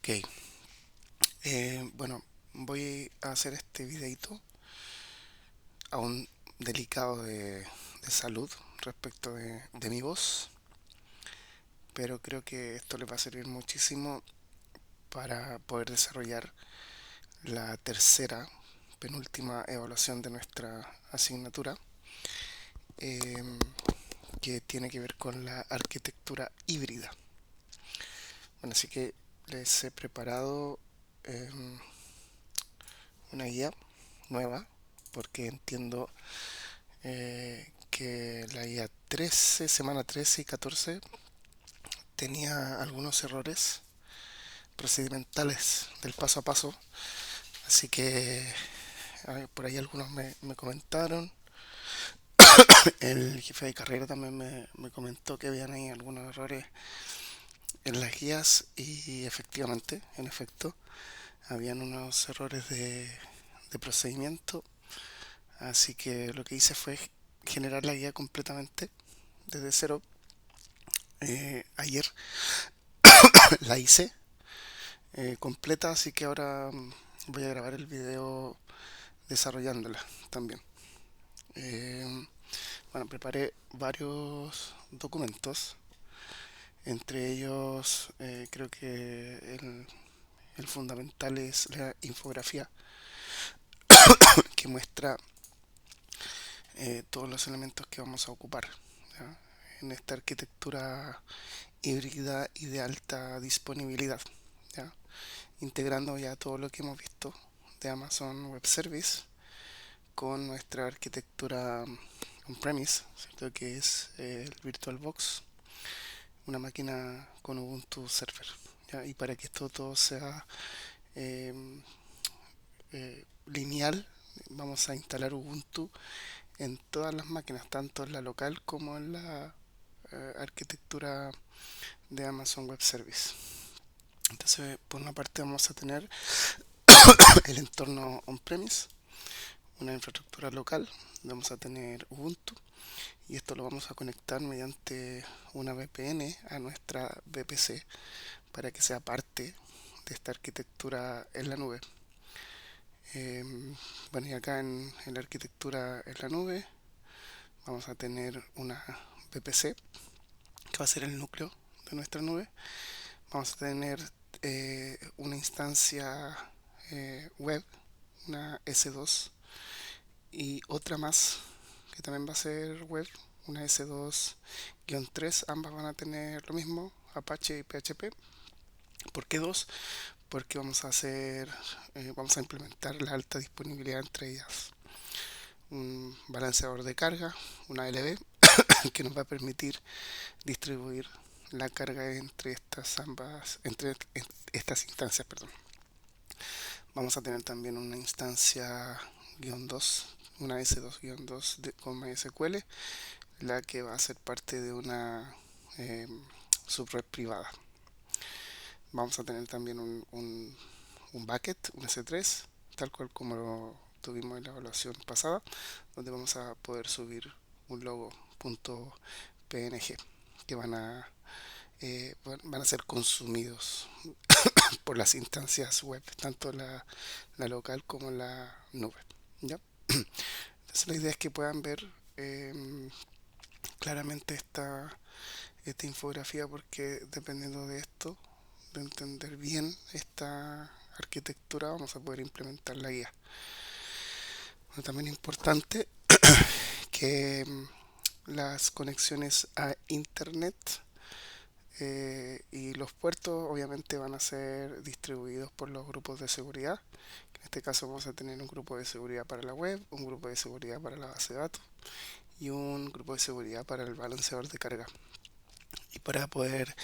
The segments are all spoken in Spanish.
Ok, bueno, voy a hacer este videito aún delicado de salud respecto de mi voz, pero creo que esto les va a servir muchísimo para poder desarrollar la tercera, penúltima evaluación de nuestra asignatura, em, que tiene que ver con la arquitectura híbrida. Bueno, así que les he preparado em, una guía nueva porque entiendo que la guía 13, semana 13 y 14 tenía algunos errores procedimentales del paso a paso, así que por ahí algunos me comentaron. El jefe de carrera también me comentó que habían ahí algunos errores en las guías y efectivamente, en efecto, habían unos errores de procedimiento, así que lo que hice fue generar la guía completamente desde cero. Ayer la hice completa, así que ahora voy a grabar el video desarrollándola también. Bueno, preparé varios documentos, entre ellos creo que el fundamental es la infografía que muestra todos los elementos que vamos a ocupar, ¿ya? En esta arquitectura híbrida y de alta disponibilidad, ¿ya? Integrando ya todo lo que hemos visto de Amazon Web Service con nuestra arquitectura on-premise, ¿cierto? Que es el VirtualBox, una máquina con Ubuntu Server, ¿ya? Y para que esto todo sea eh, lineal, vamos a instalar Ubuntu en todas las máquinas, tanto en la local como en la arquitectura de Amazon Web Service. Entonces, por una parte vamos a tener el entorno on-premise, una infraestructura local, vamos a tener Ubuntu y esto lo vamos a conectar mediante una VPN a nuestra VPC para que sea parte de esta arquitectura en la nube. Eh, bueno, y acá en la arquitectura en la nube vamos a tener una VPC que va a ser el núcleo de nuestra nube. Vamos a tener una instancia web, una S2 y otra más que también va a ser web, una S2-3. Ambas van a tener lo mismo, Apache y PHP. ¿Por qué dos? Porque vamos a implementar la alta disponibilidad entre ellas. Un balanceador de carga, una LB, que nos va a permitir distribuir la carga entre estas instancias, perdón. Vamos a tener también una instancia guión 2, una S2-2 con MySQL, la que va a ser parte de una eh, subred privada. Vamos a tener también un bucket, un S3, tal cual como lo tuvimos en la evaluación pasada, donde vamos a poder subir un logo.png que van a ser consumidos por las instancias web, tanto la local como la nube, ¿ya? Entonces la idea es que puedan ver eh, claramente esta infografía, porque dependiendo de esto, de entender bien esta arquitectura, vamos a poder implementar la guía. Bueno, también es importante que las conexiones a internet y los puertos obviamente van a ser distribuidos por los grupos de seguridad. En este caso vamos a tener un grupo de seguridad para la web, un grupo de seguridad para la base de datos y un grupo de seguridad para el balanceador de carga. Y para poder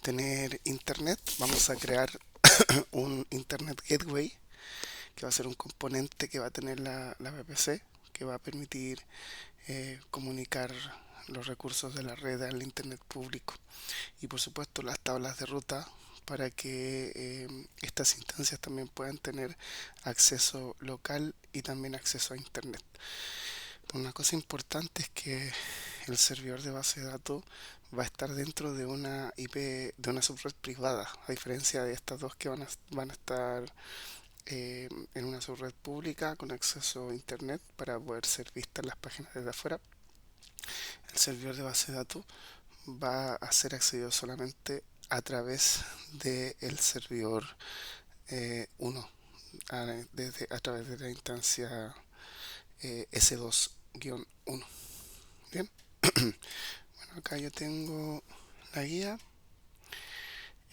tener internet vamos a crear un Internet Gateway, que va a ser un componente que va a tener la VPC, que va a permitir comunicar los recursos de la red al Internet público. Y por supuesto las tablas de ruta para que estas instancias también puedan tener acceso local y también acceso a Internet. Una cosa importante es que el servidor de base de datos va a estar dentro de una IP, de una subred privada, a diferencia de estas dos que van a estar en una subred pública con acceso a internet para poder ser vistas las páginas desde afuera. El servidor de base de datos va a ser accedido solamente a través del servidor 1, a través de la instancia S2-1. Bien, bueno, acá yo tengo la guía.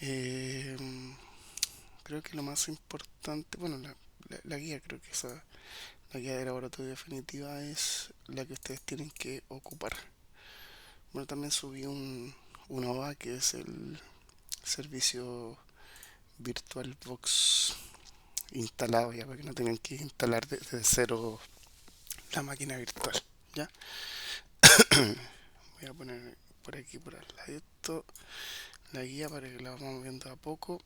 Eh, Creo que lo más importante, bueno, la guía, creo que esa, la guía de laboratorio definitiva es la que ustedes tienen que ocupar. Bueno, también subí un OVA que es el servicio VirtualBox instalado ya para que no tengan que instalar desde cero la máquina virtual. ¿Ya? Voy a poner por aquí por al lado la guía para que la vamos viendo a poco.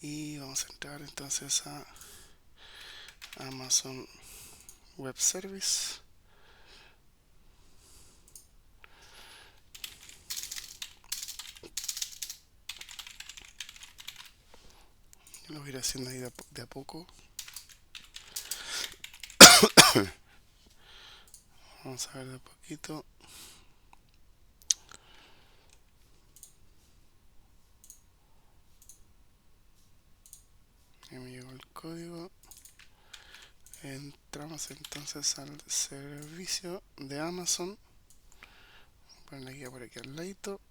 Y vamos a entrar entonces a Amazon Web Service. Lo voy a ir haciendo ahí de a poco. Vamos a ver de a poquito. Ya me llegó el código. Entramos entonces al servicio de Amazon. Voy a poner la guía por aquí al ladito.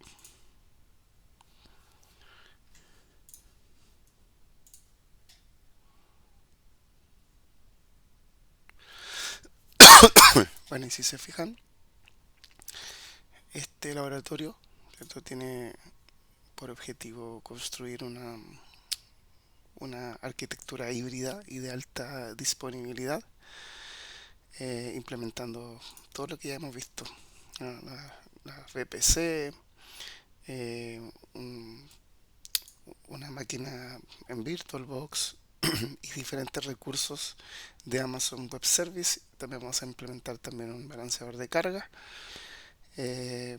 Bueno, y si se fijan, este laboratorio, ¿cierto?, tiene por objetivo construir una arquitectura híbrida y de alta disponibilidad, implementando todo lo que ya hemos visto. La VPC, un, una máquina en VirtualBox y diferentes recursos de Amazon Web Service. También vamos a implementar también un balanceador de carga. Es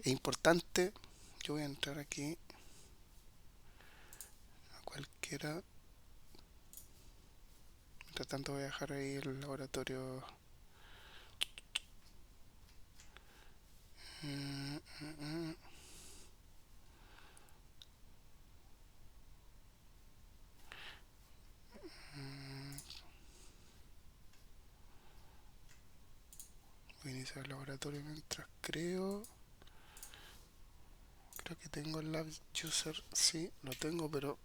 importante, yo voy a entrar aquí a cualquiera. Mientras tanto voy a dejar ahí el laboratorio. Mm, mm, mm. Voy a iniciar el laboratorio mientras creo que tengo el Lab User, sí, lo tengo, pero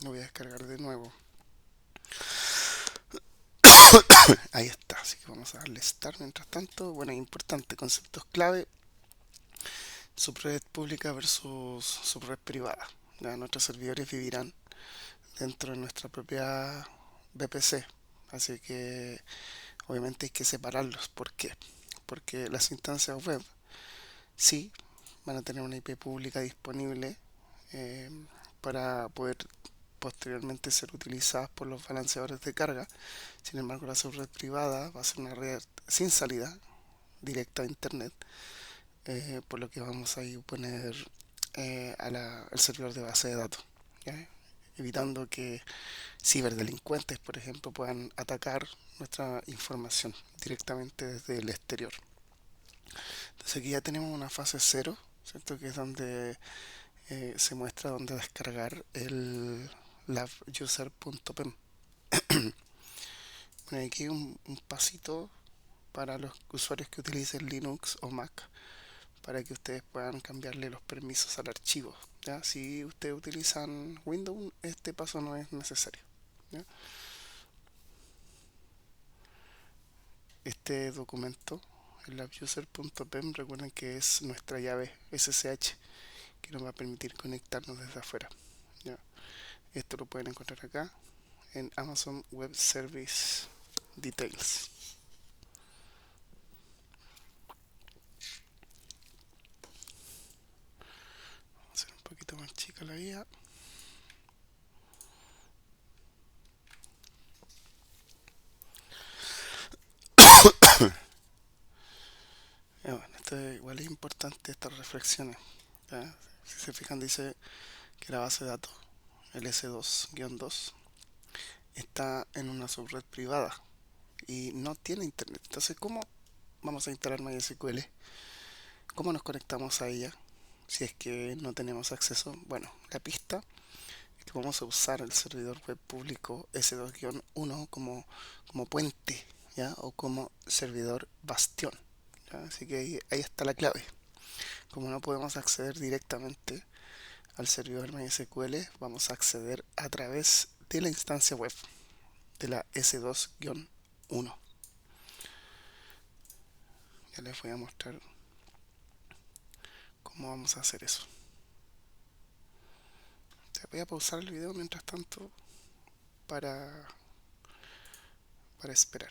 lo voy a descargar de nuevo. Ahí está, así que vamos a darle Start mientras tanto. Bueno, importante, conceptos clave: subred pública versus subred privada. Ya, nuestros servidores vivirán dentro de nuestra propia VPC, así que obviamente hay que separarlos. ¿Por qué? Porque las instancias web sí van a tener una IP pública disponible, eh, para poder posteriormente ser utilizadas por los balanceadores de carga. Sin embargo, la subred privada va a ser una red sin salida directa a internet, por lo que vamos a poner al servidor de base de datos, ¿ya? Evitando que ciberdelincuentes, por ejemplo, puedan atacar nuestra información directamente desde el exterior. Entonces aquí ya tenemos una fase cero, ¿cierto?, que es donde se muestra dónde descargar el labuser.pem. Bueno, aquí hay un pasito para los usuarios que utilicen Linux o Mac, para que ustedes puedan cambiarle los permisos al archivo, ¿ya? Si ustedes utilizan Windows, este paso no es necesario, ¿ya? Este documento, el labuser.pem, recuerden que es nuestra llave SSH que nos va a permitir conectarnos desde afuera, ¿ya? Esto lo pueden encontrar acá en Amazon Web Service Details. Vamos a hacer un poquito más chica la guía. Bueno, esto igual es importante, estas reflexiones, ¿ya? Si se fijan, dice que la base de datos, el S2-2, está en una subred privada y no tiene internet. Entonces, ¿cómo vamos a instalar MySQL? ¿Cómo nos conectamos a ella si es que no tenemos acceso? Bueno, la pista es que vamos a usar el servidor web público S2-1 como puente, ¿ya? O como servidor bastión, ¿ya? Así que ahí está la clave. Como no podemos acceder directamente al servidor MySQL, vamos a acceder a través de la instancia web de la S2-1. Ya les voy a mostrar cómo vamos a hacer eso. Te voy a pausar el video mientras tanto para, para esperar.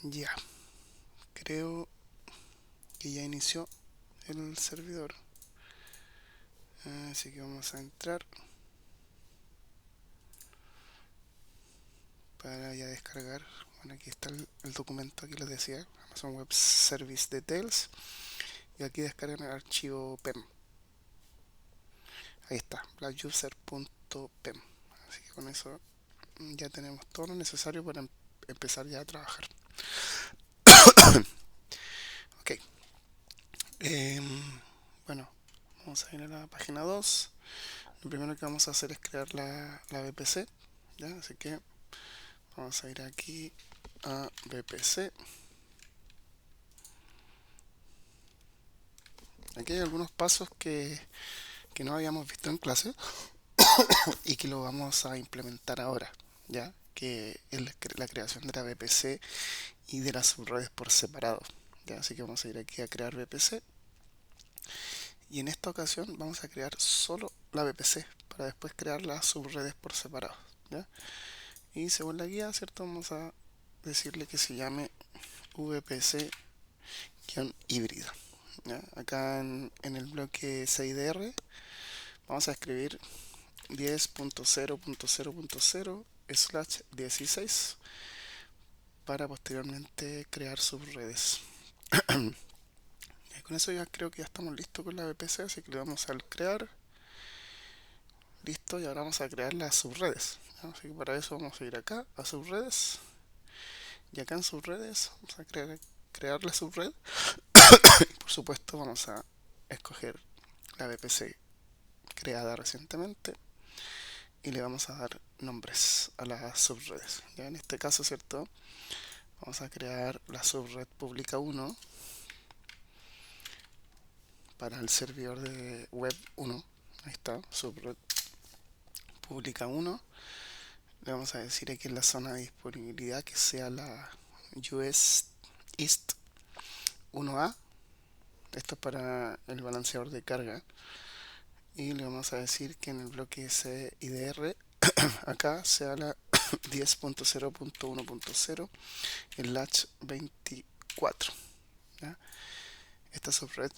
Ya, creo que ya inició el servidor. Así que vamos a entrar para ya descargar. Bueno, aquí está el documento, aquí les decía, Amazon Web Service Details. Y aquí descargan el archivo PEM. Ahí está, blackuser.pem. Así que con eso ya tenemos todo lo necesario para empezar ya a trabajar. Ok. Bueno, vamos a ir a la página 2. Lo primero que vamos a hacer es crear la VPC, ¿ya? Así que vamos a ir aquí a VPC. Aquí hay algunos pasos que no habíamos visto en clase y que lo vamos a implementar ahora, ¿ya? Que es la creación de la VPC y de las subredes por separado, ¿ya? Así que vamos a ir aquí a crear VPC y en esta ocasión vamos a crear solo la VPC para después crear las subredes por separado, ¿ya? Y según la guía, ¿cierto? Vamos a decirle que se llame VPC-híbrida, ¿ya? Acá en el bloque CIDR vamos a escribir 10.0.0.0/16 para posteriormente crear subredes. Y con eso ya creo que ya estamos listos con la VPC, así que le damos al crear. Listo, y ahora vamos a crear las subredes, ¿ya? Así que para eso vamos a ir acá a subredes y acá en subredes vamos a crear la subred. Y por supuesto vamos a escoger la VPC creada recientemente y le vamos a dar nombres a las subredes. Ya en este caso, ¿cierto? Vamos a crear la subred pública 1 para el servidor de web 1. Ahí está, subred pública 1. Le vamos a decir aquí en la zona de disponibilidad que sea la US East 1A. Esto es para el balanceador de carga. Y le vamos a decir que en el bloque CIDR acá sea la 10.0.1.0 el latch 24, ¿ya? Esta subred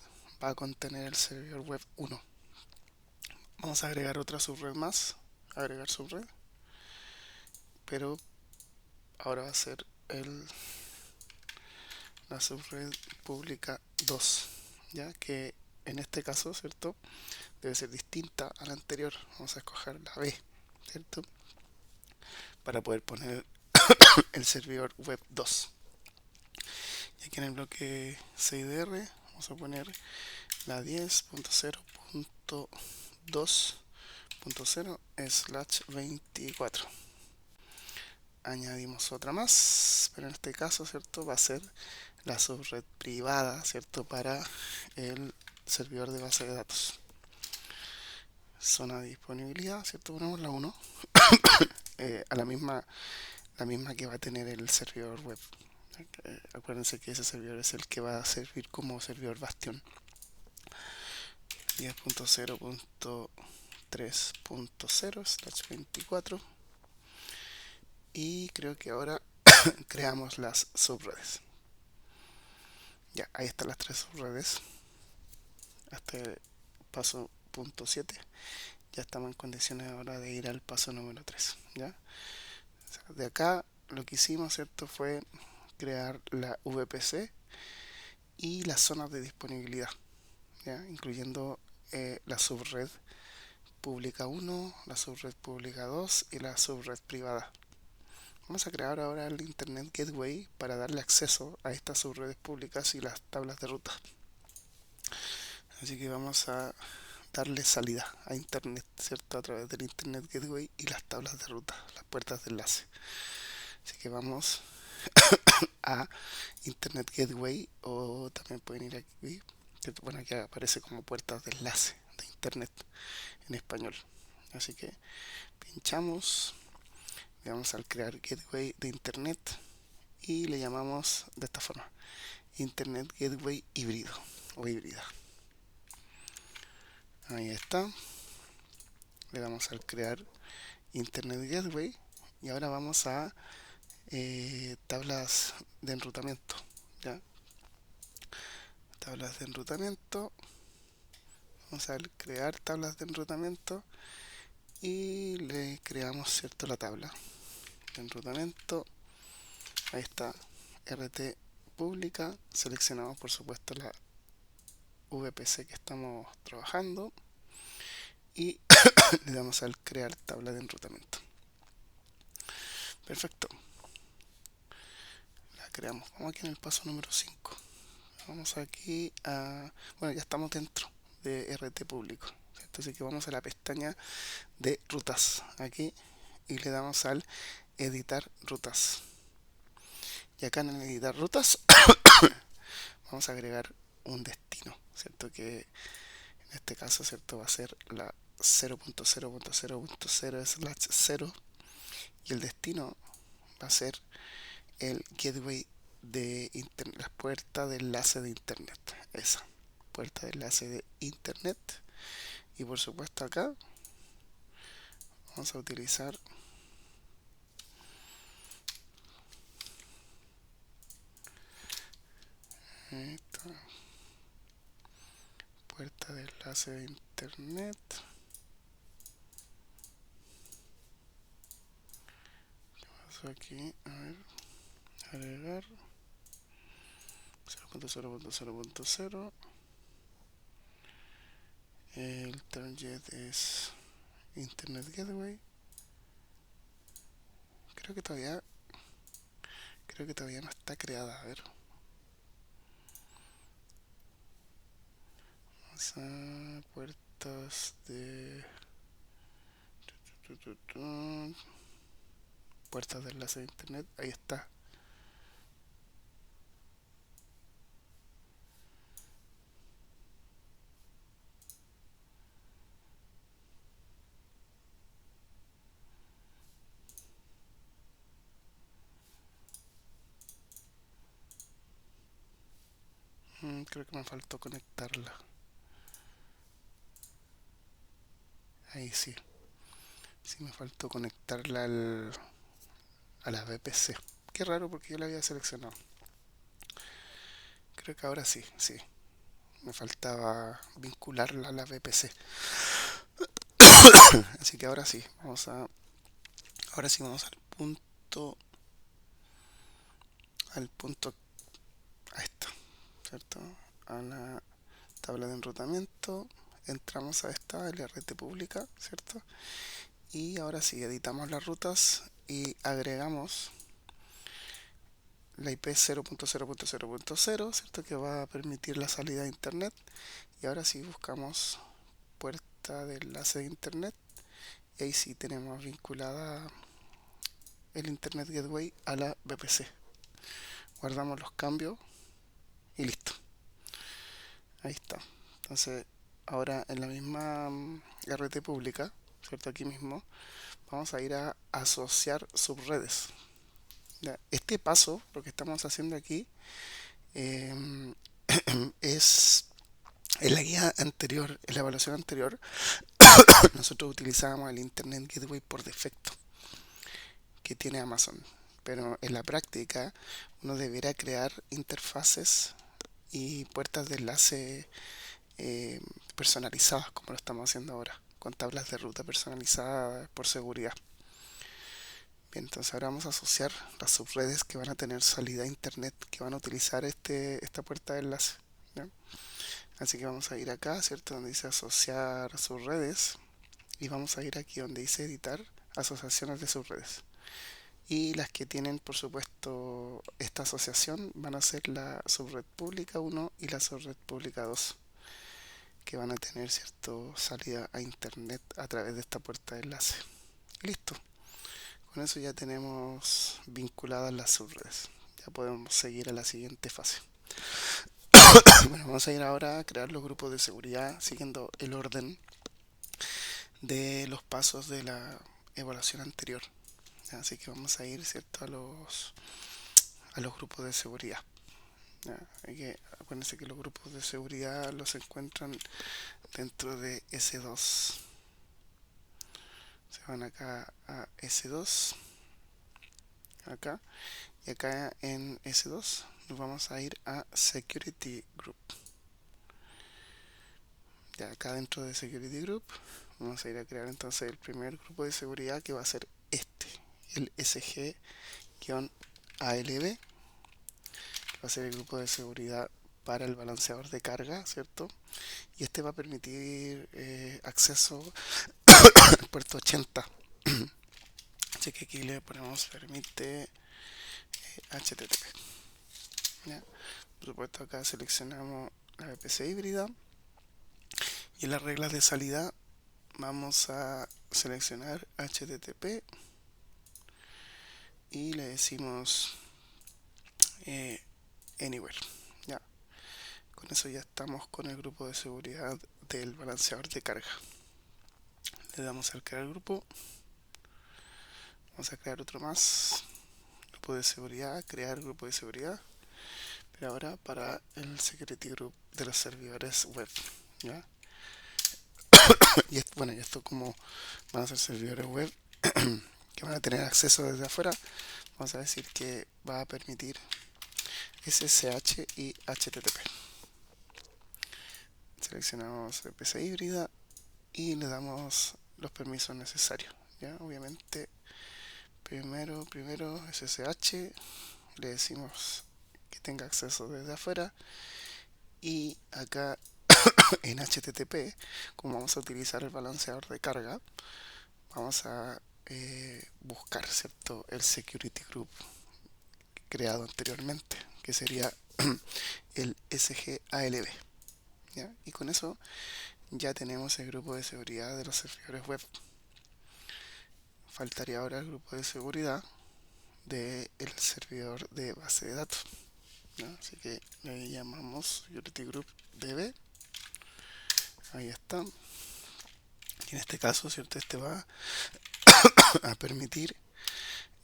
va a contener el servidor web 1. Vamos a agregar otra subred más, agregar subred, pero ahora va a ser la subred pública 2, ya que en este caso, ¿cierto? Debe ser distinta a la anterior. Vamos a escoger la B, ¿cierto? Para poder poner el servidor web 2. Y aquí en el bloque CIDR vamos a poner la 10.0.2.0/24. Añadimos otra más, pero en este caso, ¿cierto? Va a ser la subred privada, ¿cierto? Para el servidor de base de datos. Zona de disponibilidad, ¿cierto? Ponemos la 1 a la misma que va a tener el servidor web. Acuérdense que ese servidor es el que va a servir como servidor bastión. 10.0.3.0/24 y creo que ahora creamos las subredes. Ya, ahí están las tres subredes hasta el paso punto 7. Ya estamos en condiciones ahora de ir al paso número 3, ¿ya? O sea, de acá lo que hicimos, ¿cierto? Fue crear la VPC y las zonas de disponibilidad, ¿ya? Incluyendo la subred pública 1, la subred pública 2 y la subred privada. Vamos a crear ahora el Internet Gateway para darle acceso a estas subredes públicas y las tablas de ruta. Así que vamos a darle salida a Internet, ¿cierto? A través del Internet Gateway y las tablas de ruta, las puertas de enlace. Así que vamos a Internet Gateway, o también pueden ir aquí, bueno, aquí aparece como puertas de enlace de Internet en español. Así que pinchamos, le vamos al crear Gateway de Internet y le llamamos de esta forma: Internet Gateway híbrido o híbrida. Ahí está. Le damos al crear Internet Gateway y ahora vamos a tablas de enrutamiento, ¿ya? Tablas de enrutamiento. Vamos a crear tablas de enrutamiento y le creamos, ¿cierto?, la tabla de enrutamiento. Ahí está, RT pública. Seleccionamos, por supuesto, la VPC que estamos trabajando y le damos al crear tabla de enrutamiento. Perfecto. La creamos. Vamos aquí en el paso número 5. Vamos aquí a... Bueno, ya estamos dentro de RT público, ¿cierto? Así que vamos a la pestaña de rutas aquí y le damos al editar rutas. Y acá en el editar rutas vamos a agregar un destino, ¿cierto? Que en este caso, ¿cierto?, va a ser la 0.0.0.0/0 y el destino va a ser el gateway de internet, la puerta de enlace de internet, esa puerta de enlace de internet. Y por supuesto acá vamos a utilizar esta puerta de enlace de internet. ¿Qué pasó aquí? A ver, agregar 0.0.0.0. El target es Internet Gateway. Creo que todavía no está creada. A ver, vamos a puertas de puertas de enlace de internet. Ahí está. Creo que me faltó conectarla. Ahí sí. Sí, me faltó conectarla a la VPC. Qué raro, porque yo la había seleccionado. Creo que ahora sí, sí. Me faltaba vincularla a la VPC. Así que ahora sí, ahora sí vamos al punto, ahí está, ¿cierto? A la tabla de enrutamiento, entramos a esta LRT pública, ¿cierto? Y ahora sí, editamos las rutas y agregamos la IP 0.0.0.0, ¿cierto?, que va a permitir la salida de internet. Y ahora sí buscamos puerta de enlace de internet y ahí sí tenemos vinculada el Internet Gateway a la VPC. Guardamos los cambios y listo. Ahí está. Entonces, ahora en la misma RT pública, ¿cierto?, aquí mismo, vamos a ir a asociar subredes. ¿Ya? Este paso, lo que estamos haciendo aquí, eh, es en la guía anterior, en la evaluación anterior, nosotros utilizábamos el Internet Gateway por defecto que tiene Amazon. Pero en la práctica uno deberá crear interfaces y puertas de enlace personalizadas, como lo estamos haciendo ahora, con tablas de ruta personalizadas por seguridad. Bien, entonces ahora vamos a asociar las subredes que van a tener salida a internet, que van a utilizar esta puerta de enlace, ¿ya? Así que vamos a ir acá, ¿cierto? Donde dice asociar subredes y vamos a ir aquí donde dice editar asociaciones de subredes. Y las que tienen, por supuesto, esta asociación van a ser la subred pública 1 y la subred pública 2, que van a tener, ¿cierto?, salida a internet a través de esta puerta de enlace. Listo. Con eso ya tenemos vinculadas las subredes. Ya podemos seguir a la siguiente fase. Bueno, vamos a ir ahora a crear los grupos de seguridad siguiendo el orden de los pasos de la evaluación anterior. Así que vamos a ir, ¿cierto?, a los grupos de seguridad. ¿Ya? Acuérdense que los grupos de seguridad los encuentran dentro de S2. Se van acá a S2, acá, y acá en S2 nos vamos a ir a Security Group. Ya acá dentro de Security Group vamos a ir a crear entonces el primer grupo de seguridad, que va a ser el SG-ALB, va a ser el grupo de seguridad para el balanceador de carga, ¿cierto? Y este va a permitir acceso al puerto 80. Así que aquí le ponemos permite HTTP. ¿Ya? Por supuesto, acá seleccionamos la VPC híbrida y en las reglas de salida vamos a seleccionar HTTP y le decimos Anywhere. ¿Ya? Con eso ya estamos con el grupo de seguridad del balanceador de carga. Le damos al crear grupo. Vamos a crear otro más. Grupo de seguridad, crear grupo de seguridad. Pero ahora para el security group de los servidores web. ¿Ya? Y esto como van a ser servidores web que van a tener acceso desde afuera, vamos a decir que va a permitir SSH y HTTP. Seleccionamos VPC híbrida y le damos los permisos necesarios. ¿Ya? Obviamente, primero SSH, le decimos que tenga acceso desde afuera, y acá en HTTP, como vamos a utilizar el balanceador de carga, vamos a buscar, ¿cierto?, el security group creado anteriormente, que sería el SGALB. ¿Ya? Y con eso ya tenemos el grupo de seguridad de los servidores web. Faltaría ahora el grupo de seguridad del servidor de base de datos. ¿Ya? Así que le llamamos security group db. Ahí está. Y en este caso, ¿cierto?, este va a permitir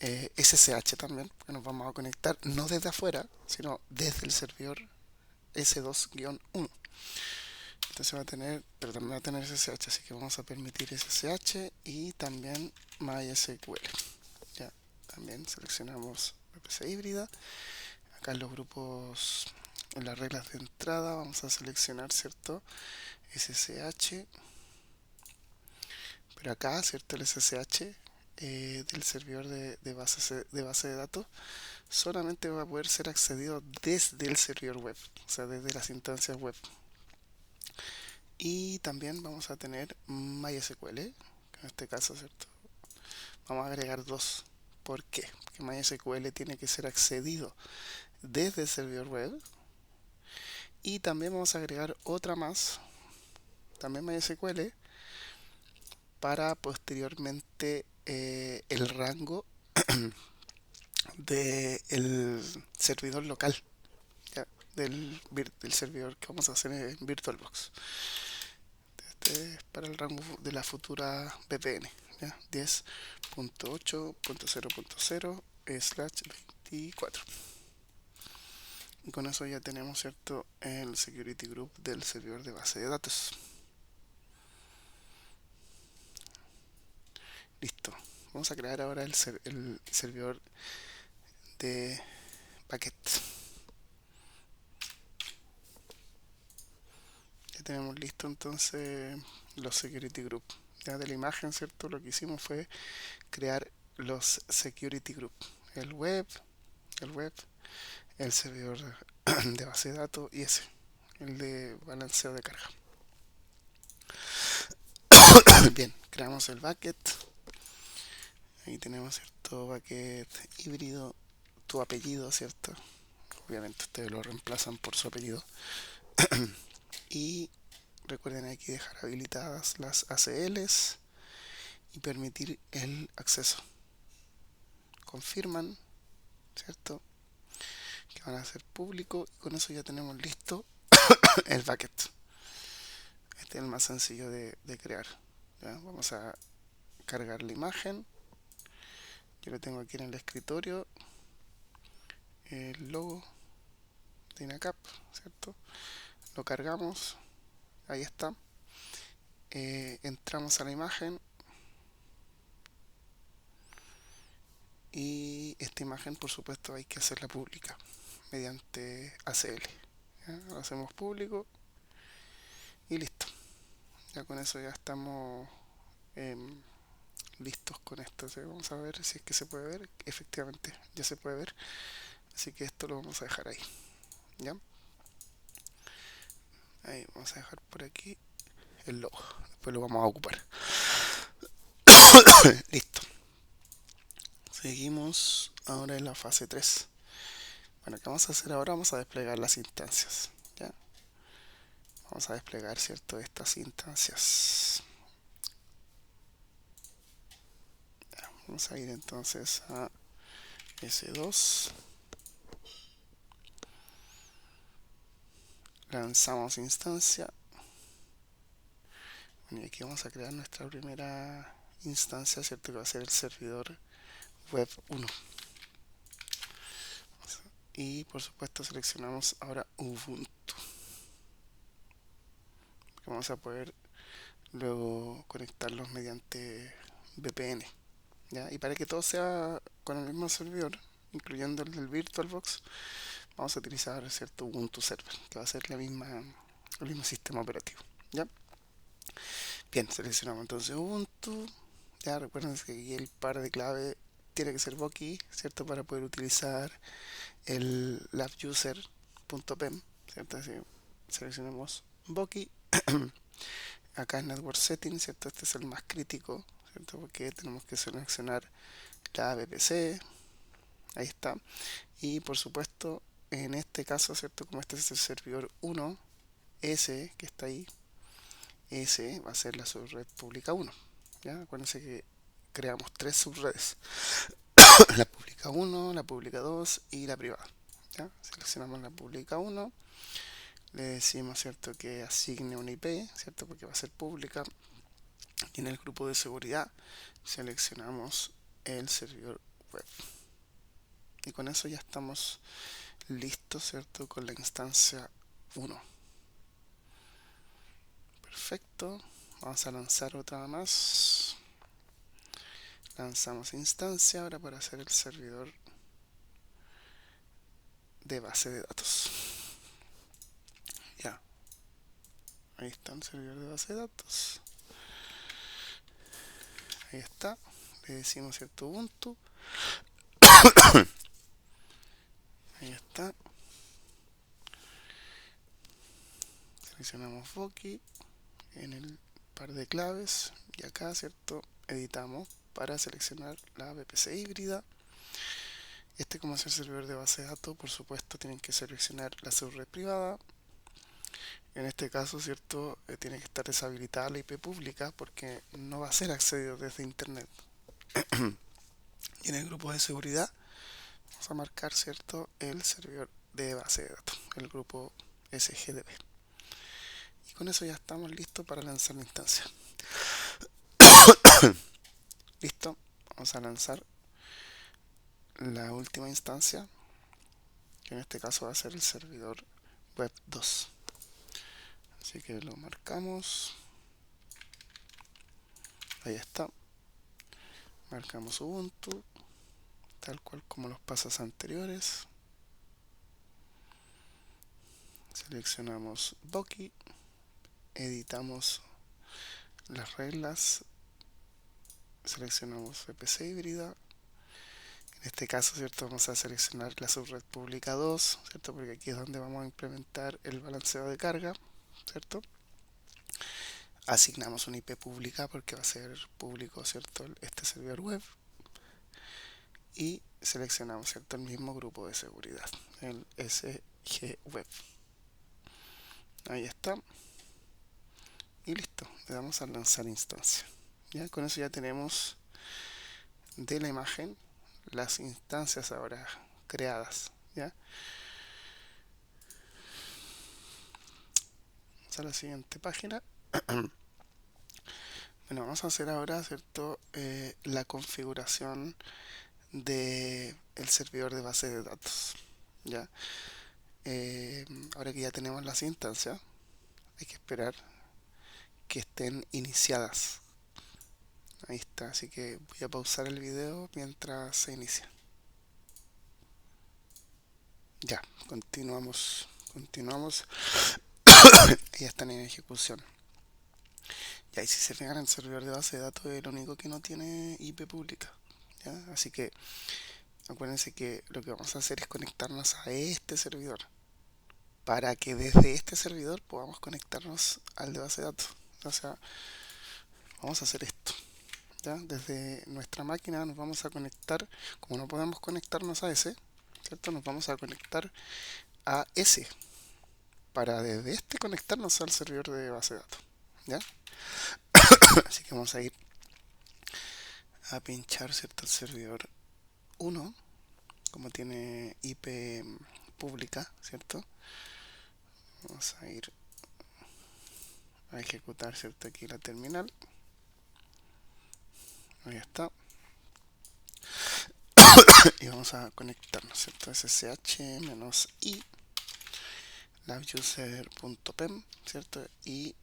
SSH también, porque nos vamos a conectar no desde afuera, sino desde el servidor S2-1. Entonces va a tener, pero también va a tener SSH, así que vamos a permitir SSH y también MySQL. Ya, también seleccionamos VPC híbrida. Acá en los grupos, en las reglas de entrada, vamos a seleccionar, ¿cierto?, SSH. Pero acá, ¿cierto?, el SSH del servidor de base de datos solamente va a poder ser accedido desde el servidor web, o sea, desde las instancias web. Y también vamos a tener MySQL, que en este caso, ¿cierto?, vamos a agregar dos. ¿Por qué? Porque MySQL tiene que ser accedido desde el servidor web. Y también vamos a agregar otra más, también MySQL, para posteriormente el rango del servidor local, ¿ya?, del servidor que vamos a hacer en VirtualBox. Este es para el rango de la futura VPN, ¿ya? 10.8.0.0/24. Y con eso ya tenemos, ¿cierto?, el security group del servidor de base de datos. Listo. Vamos a crear ahora el servidor de packet. Ya tenemos listo entonces los security group. Ya de la imagen, ¿cierto?, lo que hicimos fue crear los security group, el web, el web, el servidor de base de datos y ese, el de balanceo de carga. Bien, creamos el bucket. Ahí tenemos, ¿cierto? Bucket híbrido, tu apellido, ¿cierto? Obviamente ustedes lo reemplazan por su apellido. Y recuerden aquí dejar habilitadas las ACLs y permitir el acceso. Confirman, ¿cierto? Que van a ser público y con eso ya tenemos listo el bucket. Este es el más sencillo de crear. ¿Ya? Vamos a cargar la imagen. Yo lo tengo aquí en el escritorio. El logo de INACAP, ¿cierto? Lo cargamos. Ahí está. Entramos a la imagen. Y esta imagen, por supuesto, hay que hacerla pública mediante ACL. ¿Ya? Lo hacemos público y listo. Ya con eso ya estamos listos con esto. ¿Sí? Vamos a ver si es que se puede ver. Efectivamente, ya se puede ver. Así que esto lo vamos a dejar ahí. ¿Ya? Ahí vamos a dejar por aquí el logo. Después lo vamos a ocupar. Listo. Seguimos ahora en la fase 3. Bueno, ¿qué vamos a hacer ahora? Vamos a desplegar las instancias. ¿Ya? Vamos a desplegar, ¿cierto? Estas instancias. Ya, vamos a ir entonces a S2. Lanzamos instancia. Bueno, y aquí vamos a crear nuestra primera instancia, ¿cierto? Que va a ser el servidor web 1. Y por supuesto seleccionamos ahora Ubuntu. Vamos a poder luego conectarlos mediante VPN. ¿Ya? Y para que todo sea con el mismo servidor, incluyendo el del VirtualBox, vamos a utilizar, ¿cierto? Ubuntu Server, que va a ser el mismo sistema operativo. ¿Ya? Bien, seleccionamos entonces Ubuntu. Ya recuerden que aquí el par de clave tiene que ser Boki, ¿cierto? Para poder utilizar el labuser.pem, ¿cierto? Así seleccionamos Boki. Acá en Network Settings, ¿cierto? Este es el más crítico, ¿cierto? Porque tenemos que seleccionar la VPC. Ahí está. Y por supuesto, en este caso, ¿cierto? Como este es el servidor 1, ese que está ahí, ese va a ser la subred pública 1. ¿Ya? Acuérdense que creamos tres subredes. La pública 1, la pública 2 y la privada. ¿Ya? Seleccionamos la pública 1. Le decimos, ¿cierto? Que asigne una IP, ¿cierto? Porque va a ser pública. Y en el grupo de seguridad seleccionamos el servidor web. Y con eso ya estamos listos, ¿cierto? Con la instancia 1. Perfecto. Vamos a lanzar otra más. Lanzamos instancia ahora para hacer el servidor de base de datos. Ya. Ahí está el servidor de base de datos. Ahí está. Le decimos, ¿cierto? Ubuntu. Ahí está. Seleccionamos Boki en el par de claves y acá, ¿cierto? Editamos para seleccionar la VPC híbrida. Como es el servidor de base de datos, por supuesto tienen que seleccionar la subred privada. En este caso, ¿cierto? Tiene que estar deshabilitada la IP pública porque no va a ser accedido desde internet. Y en el grupo de seguridad vamos a marcar, ¿cierto? El servidor de base de datos, el grupo SGDB. Y con eso ya estamos listos para lanzar la instancia. Listo, vamos a lanzar la última instancia, que en este caso va a ser el servidor web 2. Así que lo marcamos. Ahí está. Marcamos Ubuntu, tal cual como los pasos anteriores. Seleccionamos Boki. Editamos las reglas. Seleccionamos VPC híbrida. En este caso, ¿cierto? Vamos a seleccionar la subred pública 2, ¿cierto? Porque aquí es donde vamos a implementar el balanceo de carga, ¿cierto? Asignamos una IP pública porque va a ser público, ¿cierto? Este servidor web. Y seleccionamos, ¿cierto? El mismo grupo de seguridad, el SG Web. Ahí está. Y listo. Le damos a lanzar instancia. Ya con eso ya tenemos de la imagen las instancias ahora creadas. ¿Ya? Vamos a la siguiente página. Bueno, vamos a hacer ahora, ¿cierto? La configuración de el servidor de base de datos. ¿Ya? Ahora que ya tenemos las instancias, hay que esperar que estén iniciadas. Ahí está, así que voy a pausar el video mientras se inicia. Ya, continuamos. Ya están en ejecución. Ya, y si se fijan, el servidor de base de datos es el único que no tiene IP pública. ¿Ya? Así que acuérdense que lo que vamos a hacer es conectarnos a este servidor para que desde este servidor podamos conectarnos al de base de datos. O sea, vamos a hacer esto. ¿Ya? Desde nuestra máquina nos vamos a conectar, como no podemos conectarnos a ese, ¿cierto? Nos vamos a conectar a ese para desde este conectarnos al servidor de base de datos. ¿Ya? Así que vamos a ir a pinchar, ¿cierto? El servidor 1, como tiene IP pública, ¿cierto? Vamos a ir a ejecutar, ¿cierto? Aquí la terminal. Ahí está. Y vamos a conectarnos, ¿cierto? ssh-i labuser.pem, ¿cierto? Y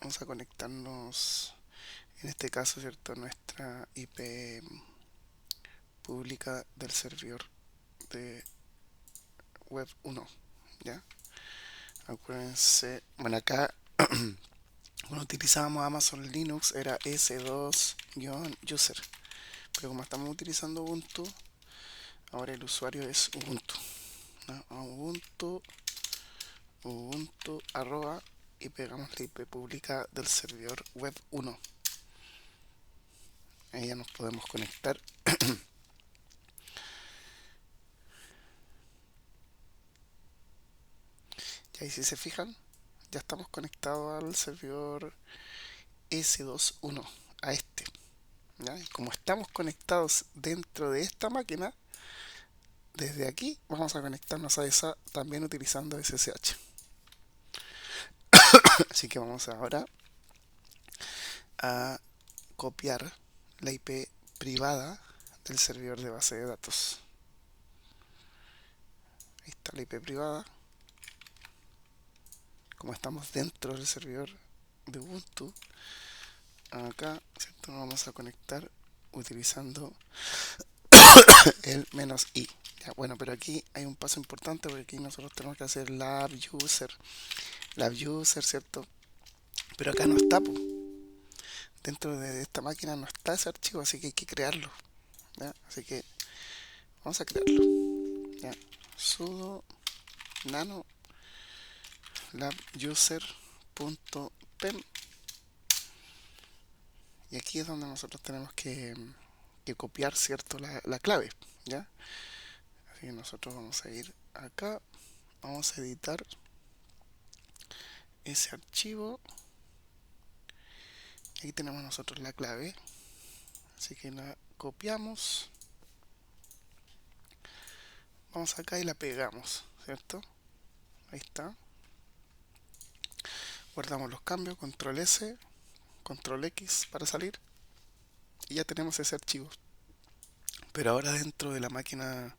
vamos a conectarnos, en este caso, ¿cierto? Nuestra IP pública del servidor de web 1, ¿ya? Acuérdense, bueno, acá cuando utilizábamos Amazon Linux era S2-user, pero como estamos utilizando Ubuntu, ahora el usuario es Ubuntu, ¿no? Ubuntu arroba y pegamos la IP pública del servidor web 1. Ahí ya nos podemos conectar. Y ahí si se fijan, ya estamos conectados al servidor S21, a este. ¿Ya? Y como estamos conectados dentro de esta máquina, desde aquí vamos a conectarnos a esa también utilizando SSH. Así que vamos ahora a copiar la IP privada del servidor de base de datos. Ahí está la IP privada. Como estamos dentro del servidor de Ubuntu, acá, ¿cierto? Nos vamos a conectar utilizando el "-i". Ya, bueno, pero aquí hay un paso importante porque aquí nosotros tenemos que hacer labuser, ¿cierto? Pero acá no está, po. Dentro de esta máquina no está ese archivo, así que hay que crearlo. ¿Ya? Así que vamos a crearlo. ¿Ya? Sudo nano labuser.pem, y aquí es donde nosotros tenemos que copiar, ¿cierto? La clave, ¿ya? Así que nosotros vamos a ir acá, vamos a editar ese archivo. Aquí tenemos nosotros la clave, así que la copiamos, vamos acá y la pegamos, ¿cierto? Ahí está. Guardamos los cambios, control S, control X para salir, y ya tenemos ese archivo. Pero ahora dentro de la máquina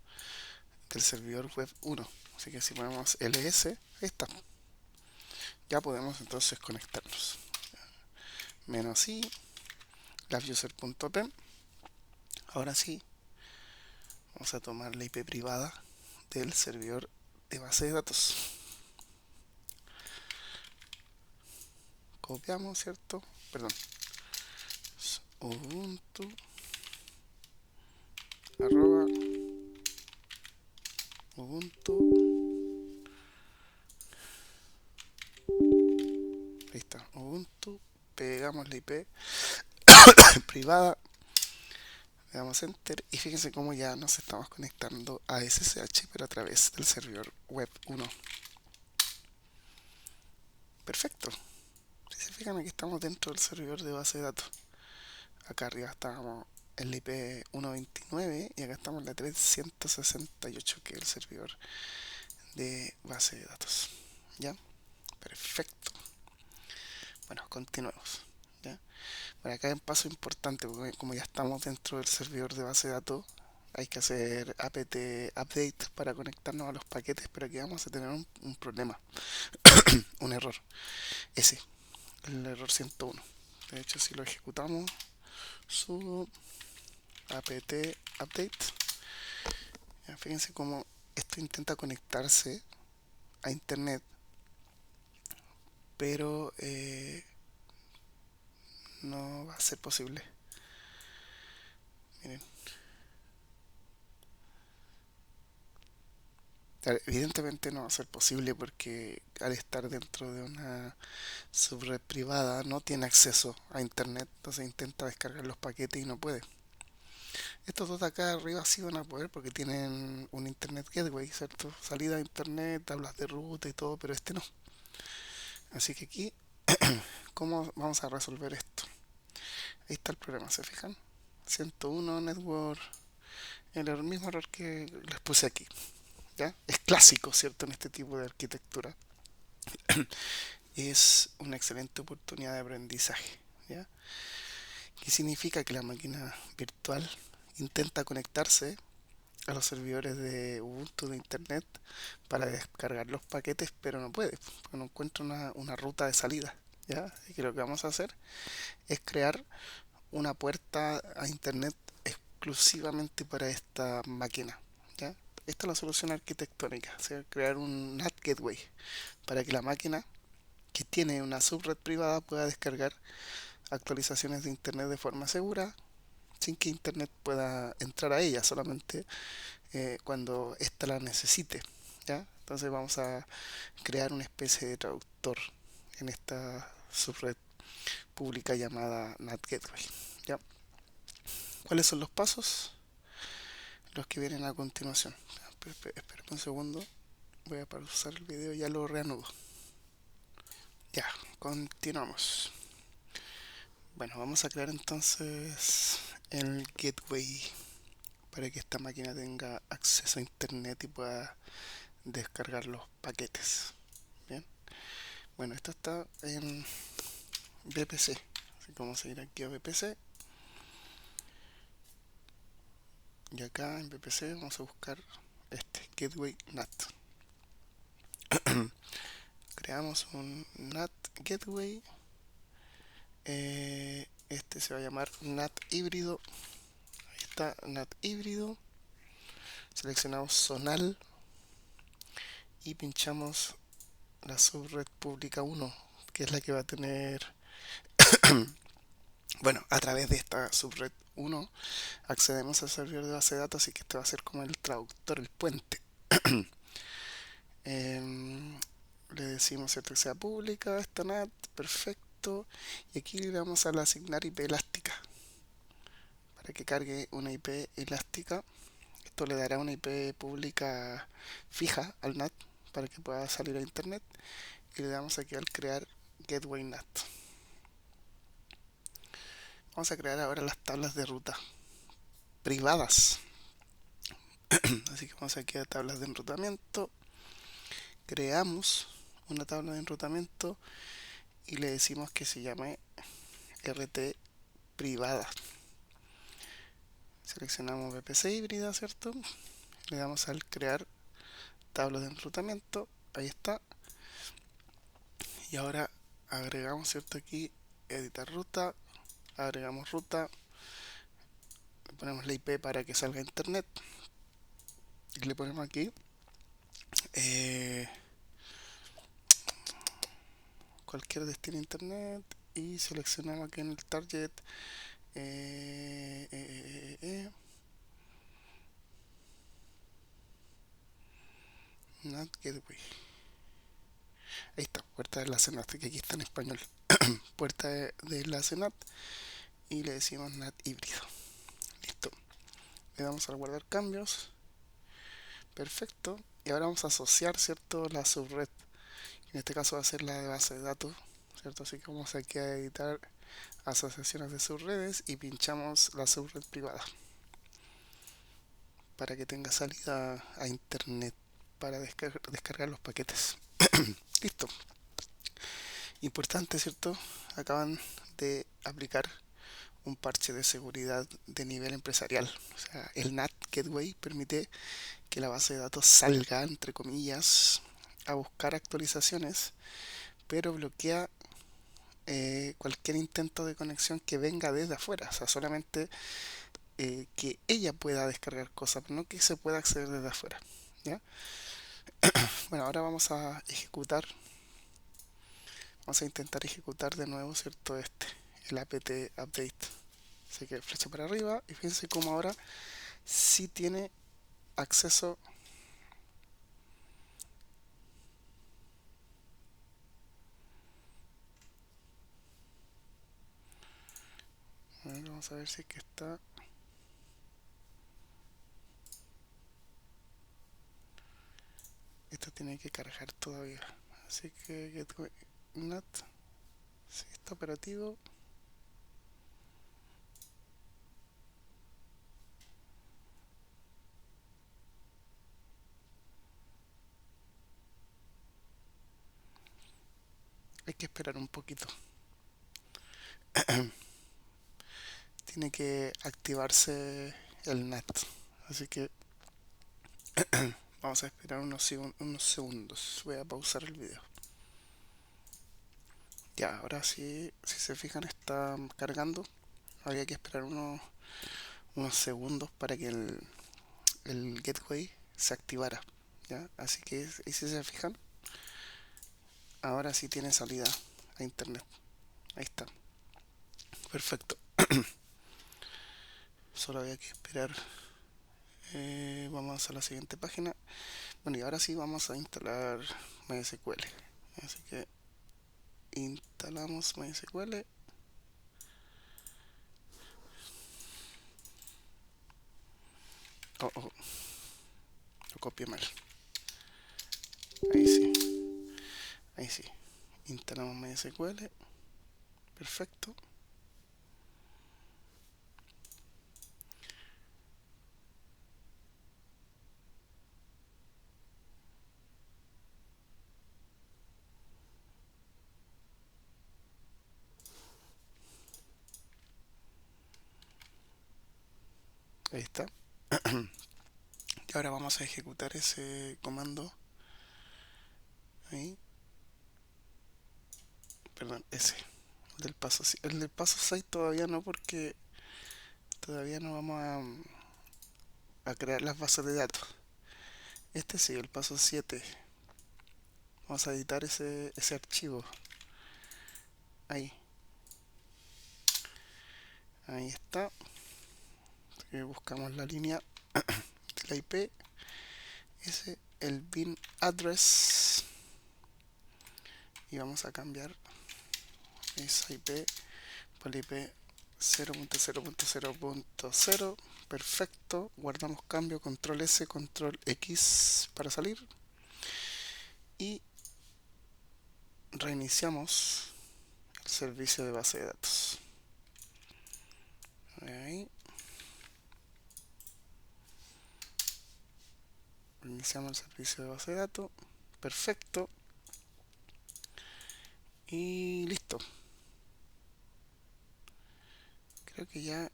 del servidor web 1, así que si ponemos ls, ahí está. Ya podemos entonces conectarnos. -i labuser.pem. Ahora sí, vamos a tomar la IP privada del servidor de base de datos. Copiamos, ¿cierto? Perdón. Ubuntu arroba Ubuntu. Ahí está, Ubuntu. Pegamos la IP privada. Le damos enter y fíjense cómo ya nos estamos conectando a SSH pero a través del servidor web 1. Perfecto. Si se fijan, aquí estamos dentro del servidor de base de datos. Acá arriba estábamos en la IP 129 y acá estamos en la 368, que es el servidor de base de datos. ¿Ya? Perfecto. Bueno, continuemos. ¿Ya? Bueno, acá hay un paso importante, porque como ya estamos dentro del servidor de base de datos, hay que hacer apt update para conectarnos a los paquetes, pero aquí vamos a tener un problema, un error. Ese, el error 101. De hecho, si lo ejecutamos, sudo apt update, ya, fíjense cómo esto intenta conectarse a internet, pero no va a ser posible. Miren, evidentemente no va a ser posible porque al estar dentro de una subred privada no tiene acceso a internet, entonces intenta descargar los paquetes y no puede. Estos dos de acá arriba sí van a poder porque tienen un internet gateway, ¿cierto? Salida a internet, tablas de ruta y todo, pero este no. Así que aquí, ¿cómo vamos a resolver esto? Ahí está el problema, ¿se fijan? 101 network, el mismo error que les puse aquí. ¿Ya? Es clásico, ¿cierto? En este tipo de arquitectura. Es una excelente oportunidad de aprendizaje. ¿Ya? ¿Qué significa? Que la máquina virtual intenta conectarse a los servidores de Ubuntu de internet para descargar los paquetes, pero no puede, porque no encuentra una ruta de salida. ¿Ya? Así que lo que vamos a hacer es crear una puerta a internet exclusivamente para esta máquina. ¿Ya? Esta es la solución arquitectónica, o sea, crear un NAT gateway para que la máquina que tiene una subred privada pueda descargar actualizaciones de internet de forma segura sin que internet pueda entrar a ella, solamente cuando ésta la necesite. ¿Ya? Entonces vamos a crear una especie de traductor en esta subred pública llamada NAT Gateway. ¿Ya? ¿Cuáles son los pasos? Los que vienen a continuación. Espera un segundo, voy a pausar el video y ya lo reanudo. Ya, continuamos. Bueno, vamos a crear entonces el gateway para que esta máquina tenga acceso a internet y pueda descargar los paquetes. Bien, bueno, esto está en VPC, así que vamos a ir aquí a VPC y acá en VPC vamos a buscar este gateway NAT. Creamos un NAT gateway. Este se va a llamar NAT híbrido. Ahí está, NAT híbrido. Seleccionamos zonal y pinchamos la subred pública 1, que es la que va a tener, bueno, a través de esta subred 1 accedemos al servidor de base de datos, así que este va a ser como el traductor, el puente. Le decimos, ¿cierto?, que sea pública esta NAT, perfecto, y aquí le vamos a asignar IP elástica para que cargue una IP elástica. Esto le dará una IP pública fija al NAT para que pueda salir a internet, y le damos aquí al crear gateway NAT. Vamos a crear ahora las tablas de ruta privadas. Así que vamos aquí a tablas de enrutamiento, creamos una tabla de enrutamiento y le decimos que se llame RT privada. Seleccionamos VPC híbrida, ¿cierto? Le damos al crear tabla de enrutamiento, ahí está. Y ahora agregamos, ¿cierto?, aquí editar ruta, agregamos ruta, le ponemos la IP para que salga a internet y le ponemos aquí cualquier destino internet y seleccionamos aquí en el target eh, eh, eh, NAT Gateway. Ahí está, puerta de enlace NAT, que aquí está en español. Puerta de enlace NAT y le decimos NAT híbrido. Listo. Le damos al guardar cambios. Perfecto. Y ahora vamos a asociar, ¿cierto? La subred. En este caso va a ser la de base de datos, ¿cierto? Así que vamos aquí a editar asociaciones de subredes y pinchamos la subred privada para que tenga salida a internet para descargar los paquetes. Listo. Importante, ¿cierto? Acaban de aplicar un parche de seguridad de nivel empresarial. O sea, el NAT Gateway permite que la base de datos salga, entre comillas, a buscar actualizaciones, pero bloquea cualquier intento de conexión que venga desde afuera. O sea, solamente que ella pueda descargar cosas, no que se pueda acceder desde afuera. ¿Ya? Bueno, ahora vamos a ejecutar, vamos a intentar ejecutar de nuevo, ¿cierto? El apt update. Así que flecha para arriba y fíjense cómo ahora sí tiene acceso. A ver, vamos a ver si es que está. Esto tiene que cargar todavía. Así que NAT, si está operativo. Hay que esperar un poquito. Tiene que activarse el NAT. Así que vamos a esperar unos segundos. Voy a pausar el video. Ya, ahora sí, si se fijan, está cargando. Habría que esperar unos segundos para que el gateway se activara. ¿Ya? Así que ahí si se fijan, ahora sí tiene salida a internet. Ahí está. Perfecto. Solo había que esperar. Vamos a la siguiente página. Bueno, y ahora sí vamos a instalar MySQL. Así que instalamos MySQL. Oh, oh, lo copié mal. Ahí sí. Ahí sí. Instalamos MySQL. Perfecto. Ahí está. Y ahora vamos a ejecutar ese comando. Ahí. Perdón, ese. El del paso 6 todavía no, porque todavía no vamos a crear las bases de datos. Este sí, el paso 7. Vamos a editar ese archivo. Ahí. Ahí está. Buscamos la línea de la IP. El bin address. Y vamos a cambiar esa IP por la IP 0.0.0.0. Perfecto. Guardamos cambio, control S, control X para salir. Y reiniciamos el servicio de base de datos. Ahí. Reiniciamos el servicio de base de datos. Perfecto. Y listo. Creo que ya...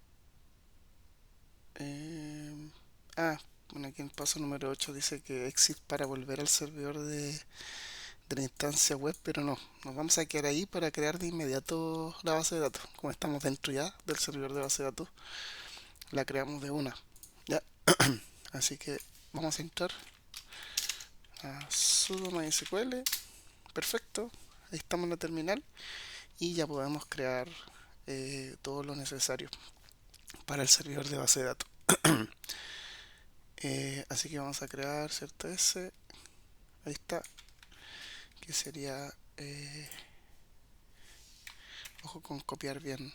bueno, aquí en el paso número 8 dice que exit para volver al servidor de la instancia web, pero no, nos vamos a quedar ahí para crear de inmediato la base de datos. Como estamos dentro ya del servidor de base de datos, la creamos de una. Ya, así que vamos a entrar a sudo mysql. Perfecto, ahí estamos en la terminal y ya podemos crear todo lo necesario para el servidor de base de datos. Así que vamos a crear, ¿cierto? Ese. ahí está, que sería, ojo con copiar bien,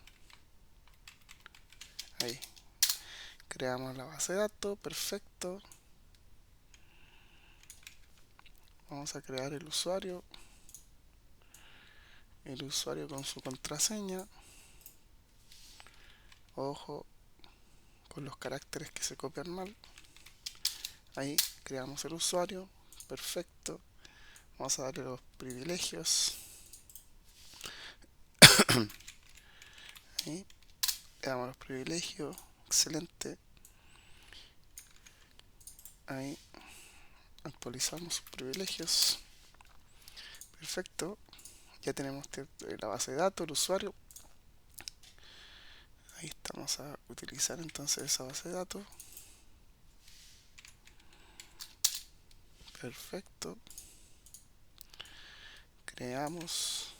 ahí, creamos la base de datos, perfecto, vamos a crear el usuario con su contraseña, ojo con los caracteres que se copian mal, ahí creamos el usuario, perfecto, vamos a darle los privilegios, ahí, le damos los privilegios, excelente, ahí actualizamos sus privilegios, perfecto, ya tenemos la base de datos, el usuario, ahí estamos a utilizar entonces esa base de datos, perfecto, creamos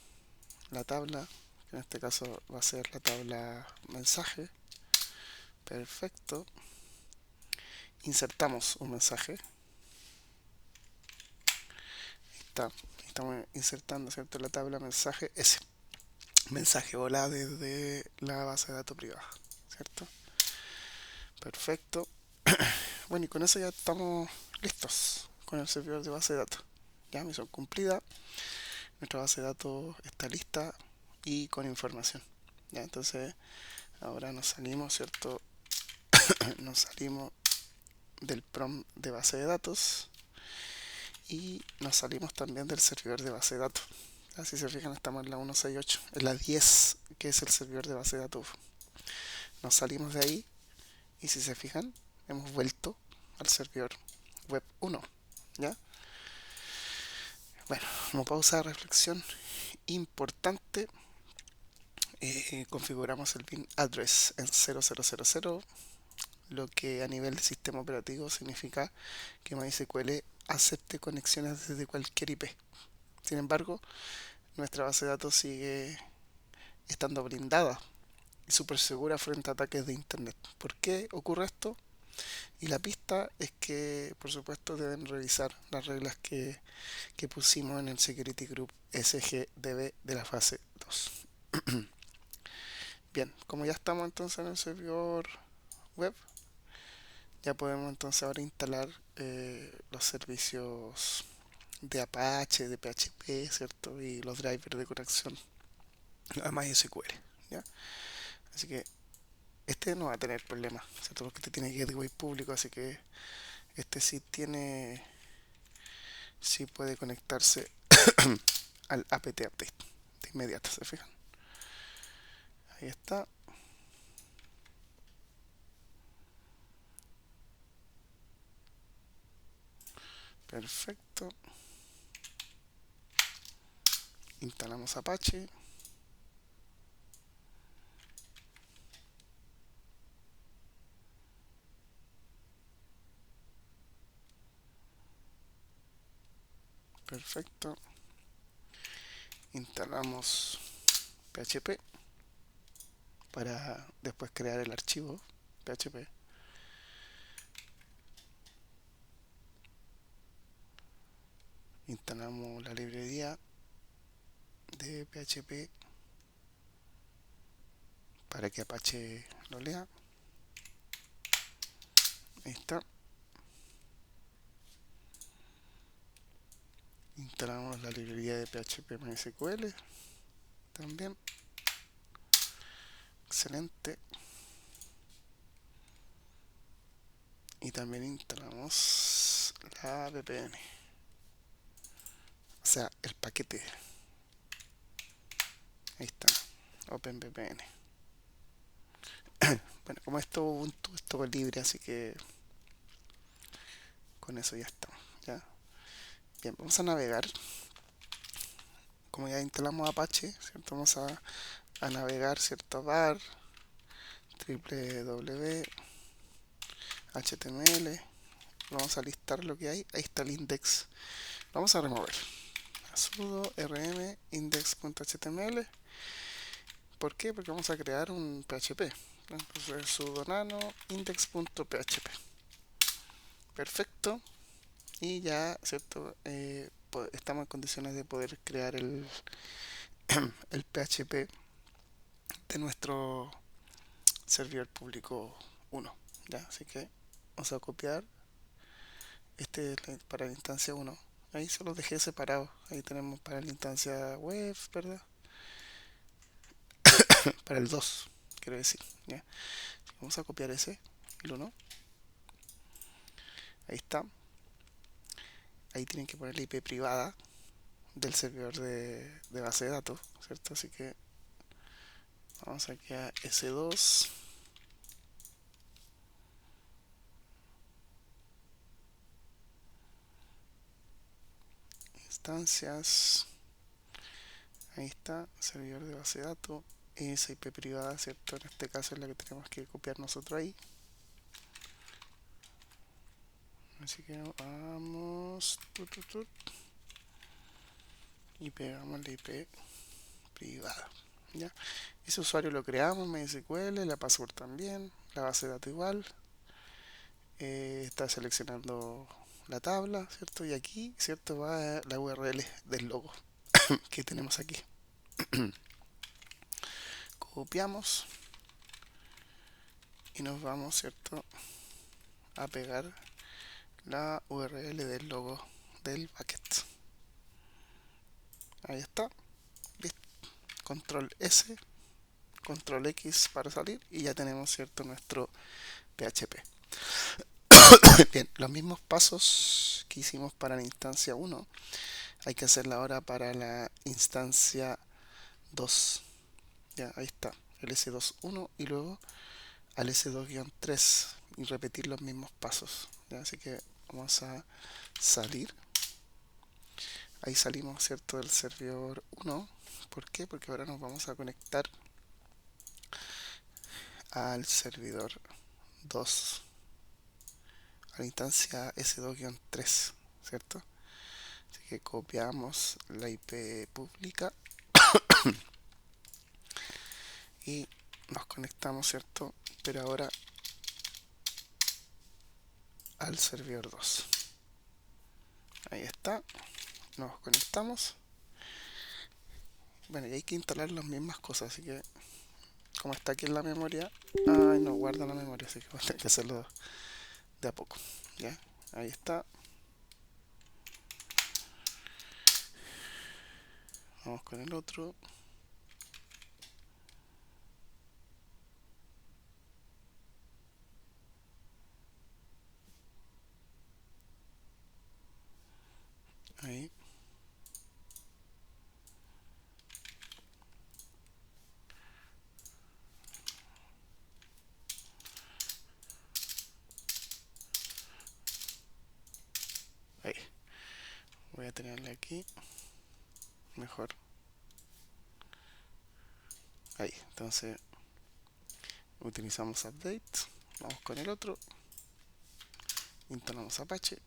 la tabla, que en este caso va a ser la tabla mensaje, perfecto, insertamos un mensaje, estamos insertando, ¿cierto?, la tabla mensaje, ese mensaje volá desde la base de datos privada, ¿cierto? Perfecto. Bueno, y con eso ya estamos listos con el servidor de base de datos. Ya, misión cumplida. Nuestra base de datos está lista y con información. Ya, entonces ahora nos salimos, ¿cierto? Nos salimos del prompt de base de datos y nos salimos también del servidor de base de datos. Ya, si se fijan, estamos en la 168, en la 10, que es el servidor de base de datos. Nos salimos de ahí y si se fijan, hemos vuelto al servidor web 1. ¿Ya? Bueno, como pausa de reflexión importante, configuramos el bin address en 0000, lo que a nivel de sistema operativo significa que MySQL acepte conexiones desde cualquier IP. Sin embargo, nuestra base de datos sigue estando blindada y súper segura frente a ataques de internet. ¿Por qué ocurre esto? Y la pista es que, por supuesto, deben revisar las reglas que pusimos en el Security Group SGDB de la fase 2. Bien, como ya estamos entonces en el servidor web, ya podemos entonces ahora instalar los servicios de Apache, de PHP, ¿cierto? Y los drivers de conexión a MySQL, ¿ya? Así que este no va a tener problemas, ¿cierto? Porque este tiene gateway público, así que este sí puede conectarse al apt update de inmediato, ¿se fijan? Ahí está. Perfecto. Instalamos Apache. Perfecto. Instalamos PHP para después crear el archivo PHP. Instalamos la librería de PHP para que Apache lo lea. Ahí está. Instalamos la librería de PHP MySQL también. Excelente. Y también instalamos la VPN. O sea, el paquete. Ahí está. OpenVPN. Bueno, como esto Ubuntu es todo libre, así que con eso ya estamos. ¿Ya? Bien, vamos a navegar. Como ya instalamos Apache, ¿cierto? Vamos a navegar, ¿cierto? Var, www, html. Vamos a listar lo que hay. Ahí está el index. Vamos a remover. Sudo rm index.html. ¿Por qué? Porque vamos a crear un PHP. Entonces sudo nano index.php. Perfecto. y ya, ¿cierto? Estamos en condiciones de poder crear el PHP de nuestro servidor público 1. ¿Ya? Así que vamos a copiar este es para la instancia 1. Ahí se los dejé separados. Ahí tenemos para la instancia web, ¿verdad? Para el 2, quiero decir. ¿Ya? Vamos a copiar ese, el 1. Ahí está. Ahí tienen que poner la IP privada del servidor de base de datos, ¿cierto? Así que vamos aquí a S2. Instancias. Ahí está, servidor de base de datos. Esa IP privada, ¿cierto? En este caso es la que tenemos que copiar nosotros ahí. Así que vamos y pegamos la IP privada. ¿Ya? Ese usuario lo creamos, MySQL, la password también, la base de datos igual. Está seleccionando la tabla, ¿cierto? Y aquí, ¿cierto? Va la URL del logo que tenemos aquí. Copiamos y nos vamos, ¿cierto? A pegar la URL del logo del bucket. Ahí está. ¿Listo? Control S, Control X para salir y ya tenemos, ¿cierto? Nuestro PHP. Bien, los mismos pasos que hicimos para la instancia 1 hay que hacerla ahora para la instancia 2. Ya, ahí está, el S2.1 y luego al S2-3 y repetir los mismos pasos. ¿Ya? Así que vamos a salir. Ahí salimos, ¿cierto? Del servidor 1. ¿Por qué? Porque ahora nos vamos a conectar al servidor 2, a la instancia S2-3, ¿cierto? Así que copiamos la IP pública y nos conectamos, ¿cierto? Pero ahora al servidor 2. Ahí está, nos conectamos. Bueno, y hay que instalar las mismas cosas, así que como está aquí en la memoria, ay, no guarda la memoria, así que voy a tener que hacerlo de a poco. Ya, ahí está. Vamos con el otro. Ahí. Ahí. Voy a tenerle aquí. Mejor. Ahí. Entonces, utilizamos update. Vamos con el otro. Instalamos Apache.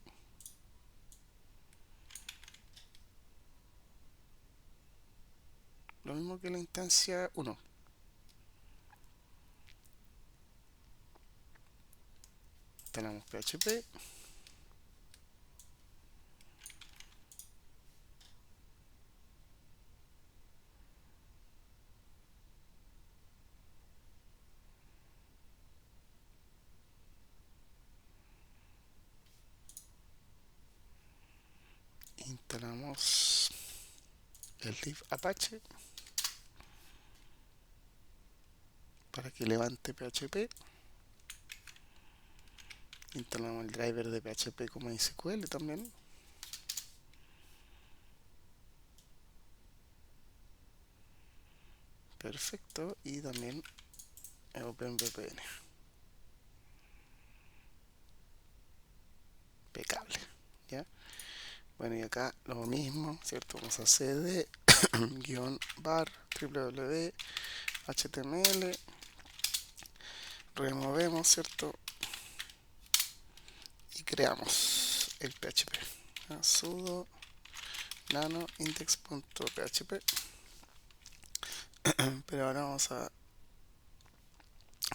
Lo mismo que la instancia 1. Instalamos PHP. Instalamos el div Apache para que levante PHP. Instalamos el driver de PHP como MySQL también. Perfecto. Y también OpenVPN. Impecable. ¿Ya? Bueno, y acá lo mismo, ¿cierto? Vamos a cd bar www html, removemos, ¿cierto? Y creamos el PHP. Sudo nano index.php. Pero ahora vamos a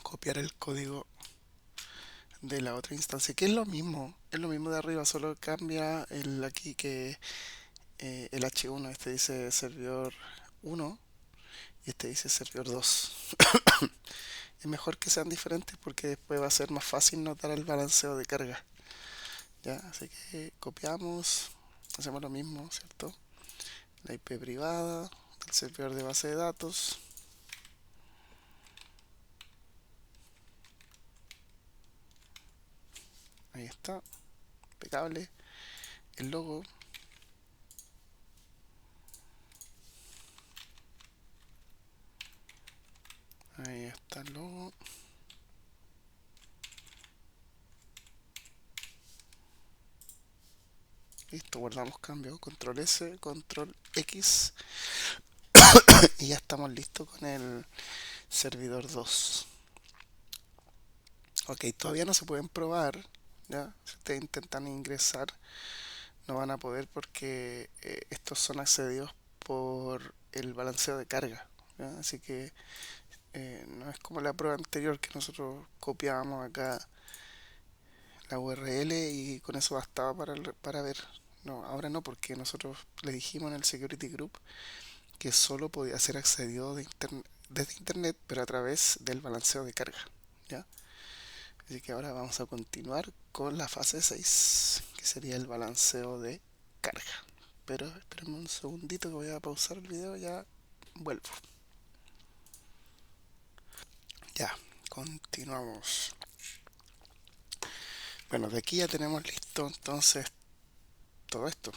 copiar el código de la otra instancia, que es lo mismo de arriba, solo cambia el aquí que el H1, este dice servidor 1 y este dice servidor 2. Es mejor que sean diferentes porque después va a ser más fácil notar el balanceo de carga. ¿Ya? Así que copiamos, hacemos lo mismo, ¿cierto? La IP privada del servidor de base de datos. Ahí está, impecable. El logo. Ahí está el logo. Listo, guardamos cambio. Control S, control X. Y ya estamos listos con el servidor 2. Ok, todavía no se pueden probar. ¿Ya? Si ustedes intentan ingresar, no van a poder porque estos son accedidos por el balanceo de carga. ¿Ya? Así que no es como la prueba anterior que nosotros copiábamos acá la URL y con eso bastaba para ver. No, ahora no, porque nosotros le dijimos en el Security Group que solo podía ser accedido desde internet, pero a través del balanceo de carga. ¿Ya? Así que ahora vamos a continuar con la fase 6, que sería el balanceo de carga. Pero espérenme un segundito que voy a pausar el video, ya vuelvo. Ya, continuamos. Bueno, de aquí ya tenemos listo entonces todo esto.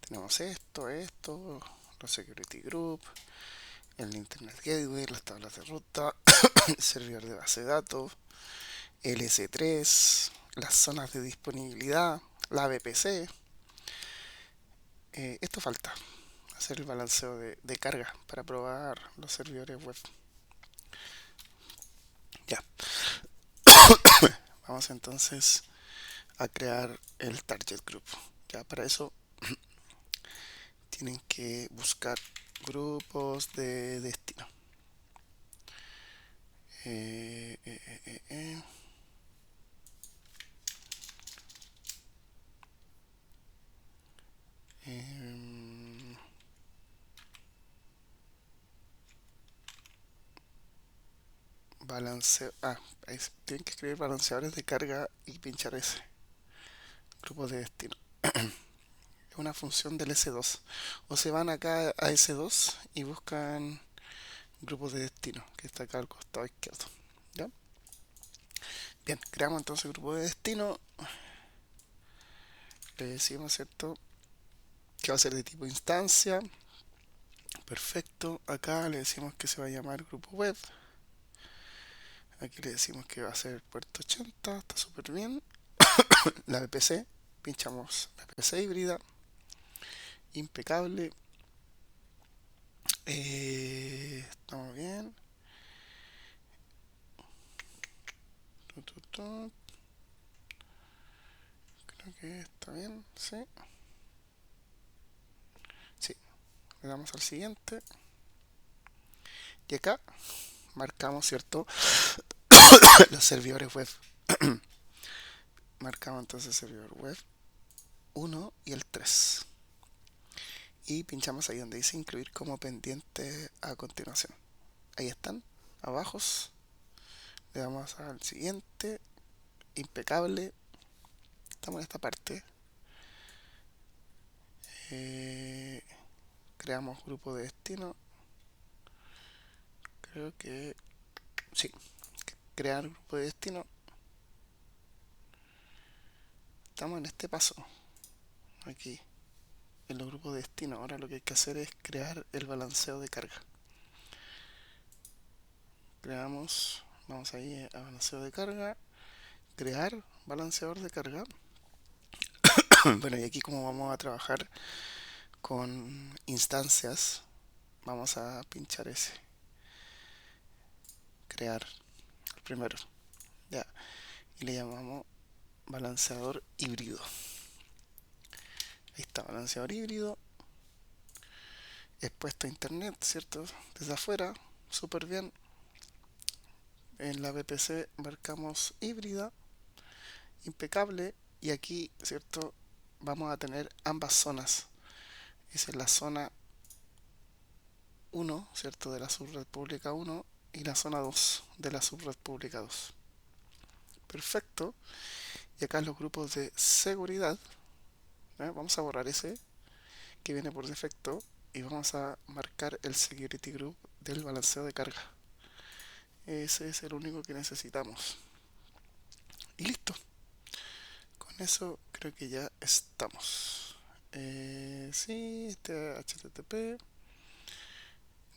Tenemos esto, los security group, el internet gateway, las tablas de ruta, el servidor de base de datos, el S3, las zonas de disponibilidad, la VPC. Esto falta, hacer el balanceo de carga para probar los servidores web. Ya, vamos entonces a crear el target group. Ya para eso tienen que buscar grupos de destino. Eh, eh, eh, eh. Em, balanceo. Tienen que escribir balanceadores de carga y pinchar ese. Grupo de destino. Es una función del S2. O se van acá a S2 y buscan grupos de destino, que está acá al costado izquierdo. ¿Ya? Bien, creamos entonces el grupo de destino. Le decimos, ¿cierto? Que va a ser de tipo instancia. Perfecto. Acá le decimos que se va a llamar grupo web. Aquí le decimos que va a ser puerto 80. Está súper bien. La VPC. Pinchamos la VPC híbrida. Impecable. Estamos bien. Tu, tu, tu. Creo que está bien. Sí. Sí. Le damos al siguiente. Y acá marcamos, ¿cierto? Los servidores web. Marcamos entonces servidor web 1 y el 3. Y pinchamos ahí donde dice incluir como pendiente a continuación. Ahí están, abajo. Le damos al siguiente. Impecable. Estamos en esta parte. Eh, creamos grupo de destino. Creo que sí. Crear grupo de destino. Estamos en este paso. Aquí. En los grupos de destino. Ahora lo que hay que hacer es crear el balanceo de carga. Creamos. Vamos ahí a balanceo de carga. Crear balanceador de carga. Bueno, y aquí como vamos a trabajar con instancias, vamos a pinchar ese. Crear el primero. Ya. Y le llamamos balanceador híbrido. Ahí está, balanceador híbrido. Expuesto a internet, ¿cierto? Desde afuera, súper bien. en la VPC marcamos híbrida, impecable, y aquí, ¿cierto? Vamos a tener ambas zonas. Esa es la zona 1, ¿cierto? De la subred pública 1 y la zona 2 de la subred pública 2. Perfecto. Y acá los grupos de seguridad. Vamos a borrar ese que viene por defecto y vamos a marcar el security group del balanceo de carga. Ese es el único que necesitamos. Y listo. Con eso creo que ya estamos. Sí, este HTTP.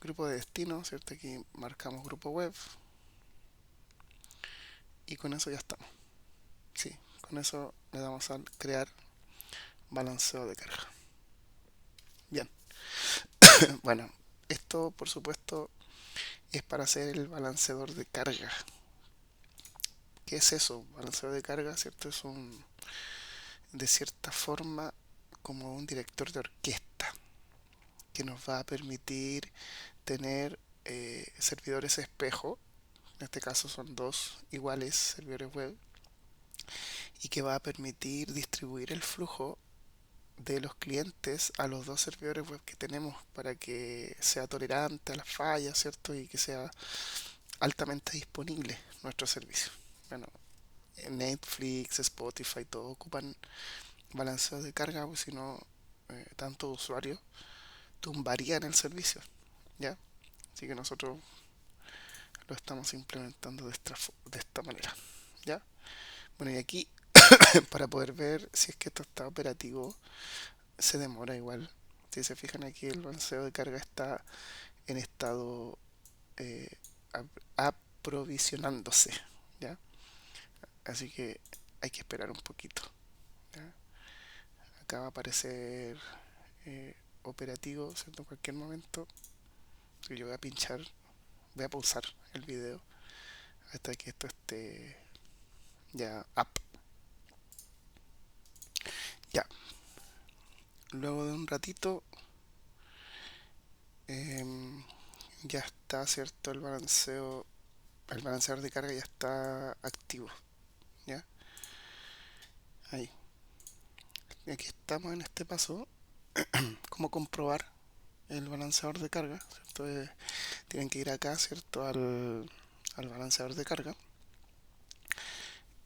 Grupo de destino, ¿cierto? Aquí marcamos grupo web. Y con eso ya estamos. Sí, con eso le damos al crear balanceo de carga. Bien. Bueno, esto por supuesto es para hacer el balanceador de carga. ¿Qué es eso? Balanceador de carga, ¿cierto? Es de cierta forma, como un director de orquesta que nos va a permitir tener servidores espejo. En este caso son dos iguales servidores web y que va a permitir distribuir el flujo de los clientes a los dos servidores web que tenemos para que sea tolerante a las fallas, ¿cierto? Y que sea altamente disponible nuestro servicio. Bueno, Netflix, Spotify, todo ocupan balanceo de carga, pues si no, tantos usuarios tumbarían el servicio, ¿ya? Así que nosotros lo estamos implementando de esta manera, ¿ya? Bueno, y aquí, para poder ver si es que esto está operativo, se demora igual. Si se fijan aquí, el balanceo de carga está en estado eh, aprovisionándose, ¿ya? Así que hay que esperar un poquito, ¿ya? Acá va a aparecer operativo, ¿cierto? En cualquier momento. Así que yo voy a pinchar, voy a pausar el video hasta que esto esté ya up. Ya, luego de un ratito ya está, ¿cierto? El balanceador de carga ya está activo, ¿ya? Ahí. Y aquí estamos en este paso. ¿Cómo comprobar el balanceador de carga? ¿Cierto? Tienen que ir acá, ¿cierto? Al balanceador de carga.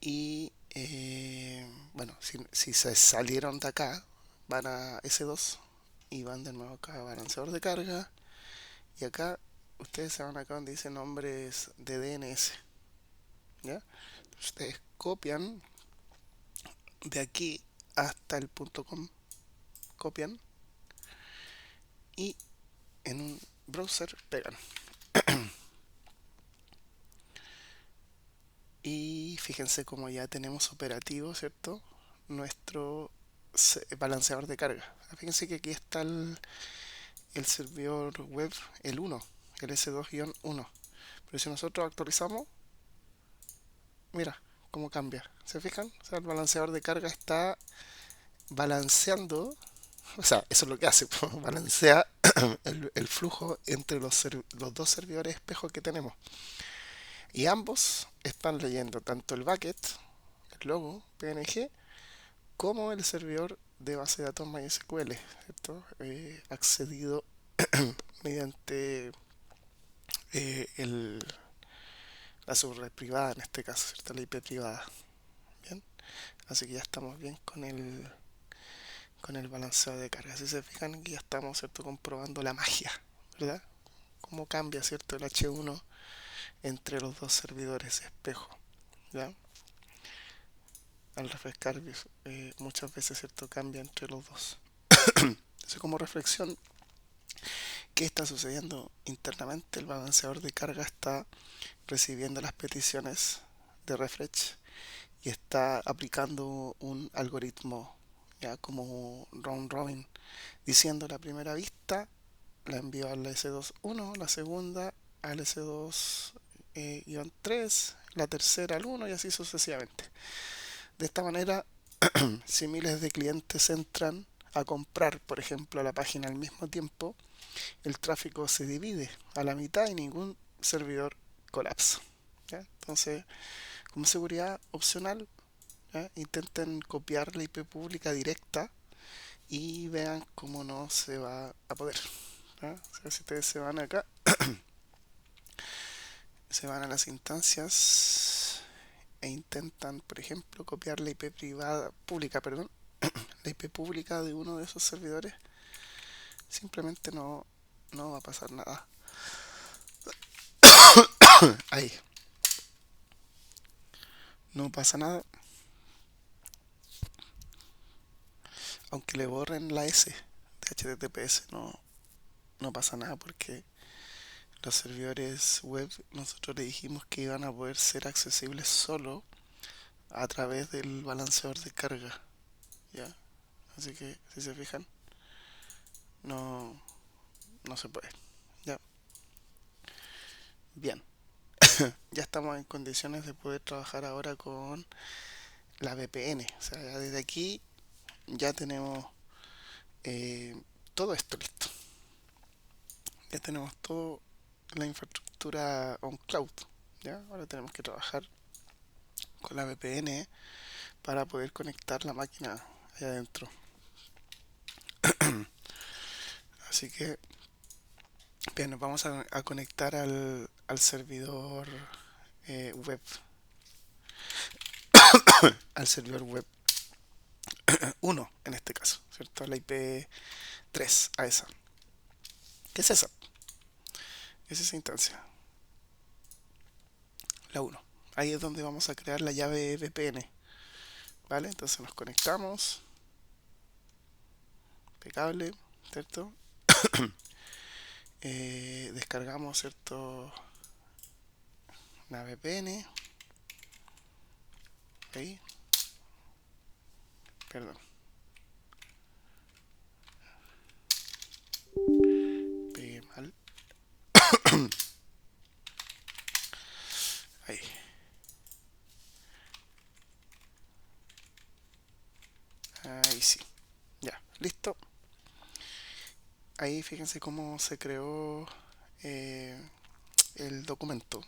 Y bueno, si se salieron de acá, van a S2 y van de nuevo acá a balanceador de carga. Y acá ustedes se van acá donde dice nombres de DNS, ¿ya? Ustedes copian de aquí hasta el .com, copian y en un browser pegan. Y fíjense como ya tenemos operativo, ¿cierto? Nuestro balanceador de carga. Fíjense que aquí está el servidor web, el 1, el S2-1. Pero si nosotros actualizamos, mira cómo cambia. ¿Se fijan? O sea, el balanceador de carga está balanceando, o sea, eso es lo que hace, balancea el flujo entre los dos servidores espejo que tenemos. Y ambos están leyendo tanto el bucket, el logo PNG, como el servidor de base de datos MySQL, ¿cierto? Accedido mediante eh, la subred privada en este caso, ¿cierto? La IP privada. Bien, así que ya estamos bien con el balanceo de carga. Si se fijan, aquí ya estamos, ¿cierto? Comprobando la magia, ¿verdad? Cómo cambia, ¿cierto? El H1 entre los dos servidores espejo, ¿ya? Al refrescar, muchas veces, ¿cierto? Cambia entre los dos. Entonces, como reflexión, ¿qué está sucediendo internamente? El balanceador de carga está recibiendo las peticiones de refresh y está aplicando un algoritmo, ya como round robin, diciendo la primera vista la envío al S2.1, la segunda al S2-3, la tercera al 1 y así sucesivamente. De esta manera, si miles de clientes entran a comprar, por ejemplo, a la página al mismo tiempo, el tráfico se divide a la mitad y ningún servidor colapsa. ¿ya? Entonces, como seguridad opcional, ¿ya? Intenten copiar la IP pública directa y vean cómo no se va a poder. ¿Ya? O sea, si ustedes se van acá, se van a las instancias e intentan, por ejemplo, copiar la IP privada, pública, perdón, la IP pública de uno de esos servidores, simplemente no va a pasar nada. Ahí, no pasa nada, aunque le borren la S de HTTPS, no pasa nada porque los servidores web nosotros le dijimos que iban a poder ser accesibles solo a través del balanceador de carga, ¿ya? Así que si se fijan, no, no se puede. Ya, bien, ya estamos en condiciones de poder trabajar ahora con la VPN. O sea, ya desde aquí ya tenemos eh, todo esto listo. Ya tenemos toda la infraestructura on cloud. ¿Ya? Ahora tenemos que trabajar con la VPN para poder conectar la máquina allá adentro. Así que, bien, nos vamos a conectar al servidor web. Al servidor web 1 en este caso, ¿cierto? La IP 3 a esa. ¿Qué es esa? Es esa instancia, la 1. Ahí es donde vamos a crear la llave VPN. ¿Vale? Entonces nos conectamos, impecable, ¿cierto? Descargamos, ¿cierto? Una VPN, ahí, perdón, pegué mal, ahí, ahí sí, ya, listo. Ahí fíjense cómo se creó eh, el documento.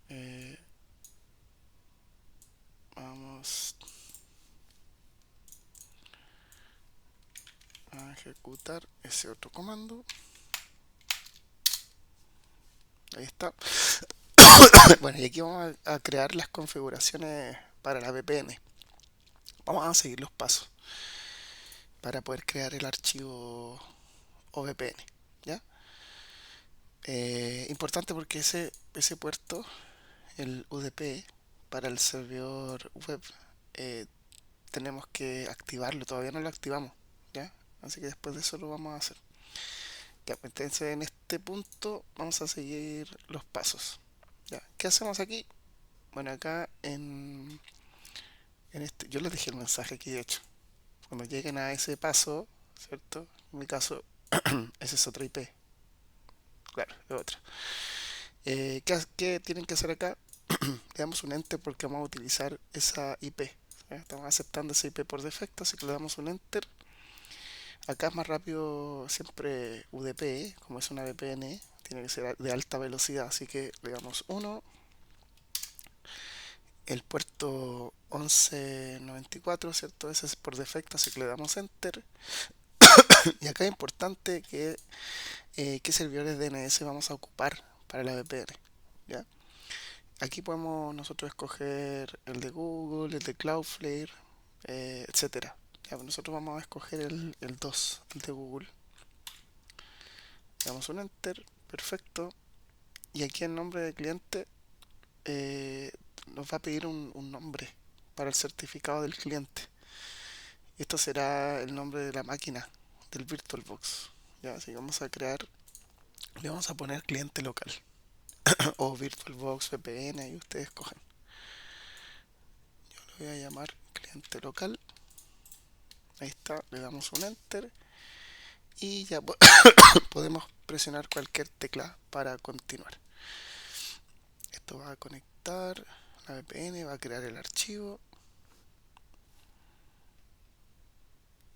Eh, Vamos a ejecutar ese otro comando. Ahí está. Bueno, y aquí vamos a crear las configuraciones para la VPN. Vamos a seguir los pasos para poder crear el archivo OVPN. ¿Ya? Importante porque ese puerto, el UDP, para el servidor web, eh, tenemos que activarlo. Todavía no lo activamos. ¿Ya? Así que después de eso lo vamos a hacer. Ya, pues entonces en este punto vamos a seguir los pasos. ¿Ya? ¿Qué hacemos aquí? Bueno, acá en este, yo les dejé el mensaje aquí de hecho. Cuando lleguen a ese paso, ¿cierto? En mi caso, esa es otra IP. Claro, es otra. ¿Qué tienen que hacer acá? Le damos un enter porque vamos a utilizar esa IP. ¿Ya? Estamos aceptando esa IP por defecto, así que le damos un enter. Acá es más rápido siempre UDP, como es una VPN, tiene que ser de alta velocidad, así que le damos 1. El puerto 1194, ¿cierto? Ese es por defecto, así que le damos enter. Y acá es importante que qué servidores DNS vamos a ocupar para la VPN. ¿Ya? Aquí podemos nosotros escoger el de Google, el de Cloudflare, etcétera. Ya, pues nosotros vamos a escoger el 2, el de Google. Le damos un enter, perfecto. Y aquí el nombre del cliente eh, nos va a pedir un nombre para el certificado del cliente. Esto será el nombre de la máquina del VirtualBox. Ya, así que vamos a crear, le vamos a poner cliente local o VirtualBox VPN y ustedes cogen. Yo lo voy a llamar cliente local. Ahí está, le damos un enter y ya podemos presionar cualquier tecla para continuar. Esto va a conectar la VPN, va a crear el archivo.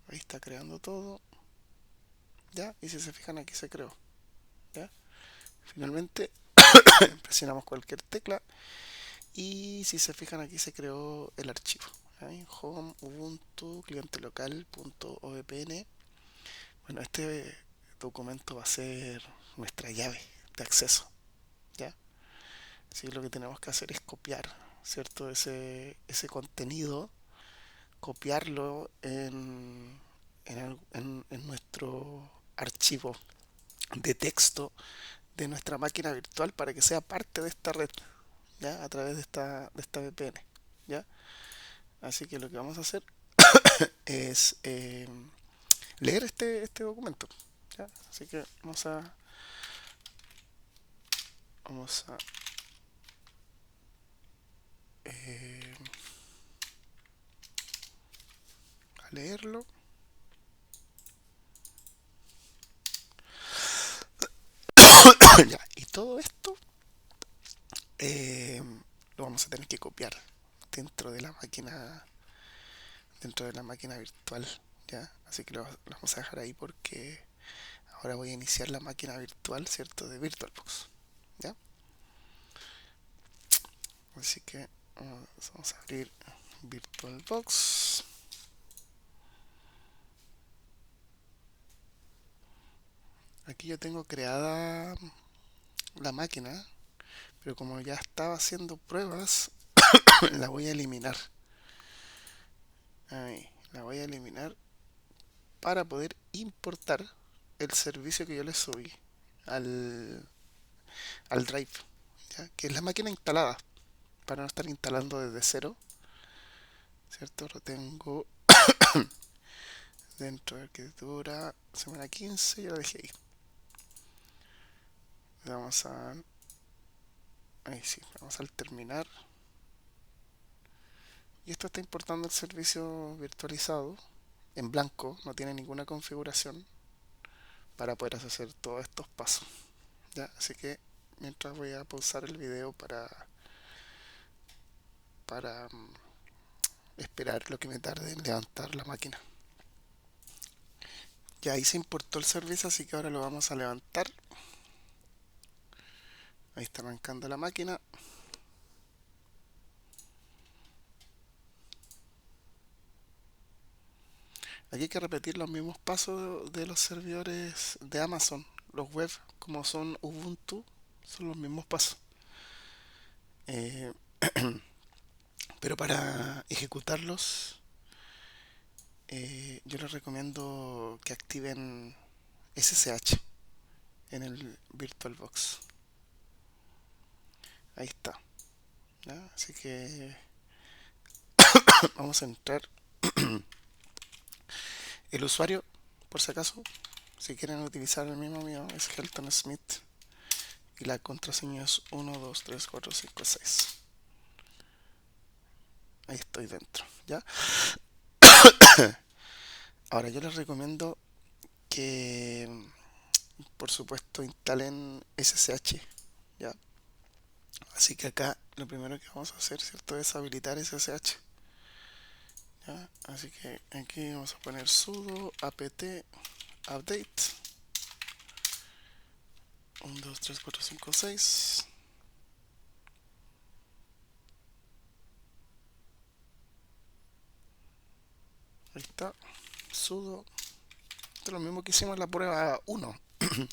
Ahí está creando todo. ¿Ya? Y si se fijan aquí se creó. ¿Ya? Finalmente presionamos cualquier tecla y si se fijan aquí se creó el archivo. Ahí, home ubuntu cliente local.ovpn. Bueno, este documento va a ser nuestra llave de acceso, ¿ya? Así que lo que tenemos que hacer es copiar, ¿cierto? Ese contenido, copiarlo en nuestro archivo de texto de nuestra máquina virtual para que sea parte de esta red, ¿ya? A través de esta VPN, ¿ya? Así que lo que vamos a hacer es leer este documento, ¿ya? Así que vamos a eh, leerlo. Ya, y todo esto eh, lo vamos a tener que copiar dentro de la máquina dentro de la máquina virtual, ¿ya? Así que lo vamos a dejar ahí porque ahora voy a iniciar la máquina virtual, ¿cierto? De VirtualBox, ¿ya? Así que vamos a abrir VirtualBox. Aquí yo tengo creada la máquina, pero como ya estaba haciendo pruebas, la voy a eliminar. Ahí, la voy a eliminar para poder importar el servicio que yo le subí al, al Drive, ¿ya? Que es la máquina instalada, para no estar instalando desde cero, ¿cierto? Lo tengo dentro de arquitectura, semana 15, ya lo dejé ahí. Le vamos a... Ahí sí, vamos al terminar. Y esto está importando el servicio virtualizado en blanco, no tiene ninguna configuración para poder hacer todos estos pasos, ¿ya? Así que mientras voy a pausar el video para esperar lo que me tarde en levantar la máquina. Ya ahí se importó el servicio, así que ahora lo vamos a levantar. Ahí está arrancando la máquina. Aquí hay que repetir los mismos pasos de los servidores de Amazon. Los web, como son Ubuntu, son los mismos pasos. Eh, pero para ejecutarlos, yo les recomiendo que activen SSH en el VirtualBox. Ahí está, ¿ya? Así que vamos a entrar. El usuario, por si acaso, si quieren utilizar el mismo mío, es Helton Smith y la contraseña es 123456. Ahí estoy dentro, ¿ya? Ahora yo les recomiendo que, por supuesto, instalen SSH, ¿ya? Así que acá lo primero que vamos a hacer, ¿cierto? Es habilitar SSH, ¿ya? Así que aquí vamos a poner sudo apt update 1, 2, 3, 4, 5, 6. Ahí está, sudo. Esto es lo mismo que hicimos en la prueba 1,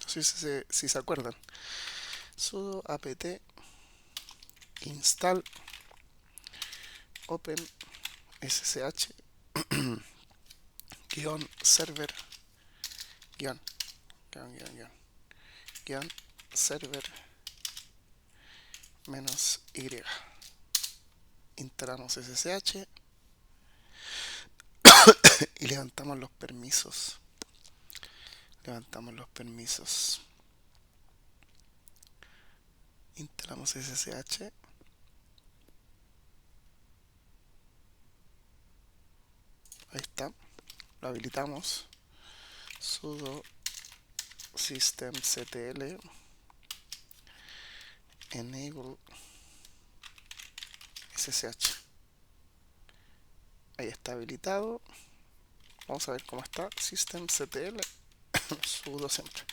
si se acuerdan. Sudo apt install open ssh guión server guión guión server menos y. Instalamos ssh y levantamos los permisos. Instalamos ssh. Ahí está, lo habilitamos. Sudo systemctl enable ssh. Ahí está habilitado. Vamos a ver cómo está. Systemctl sudo siempre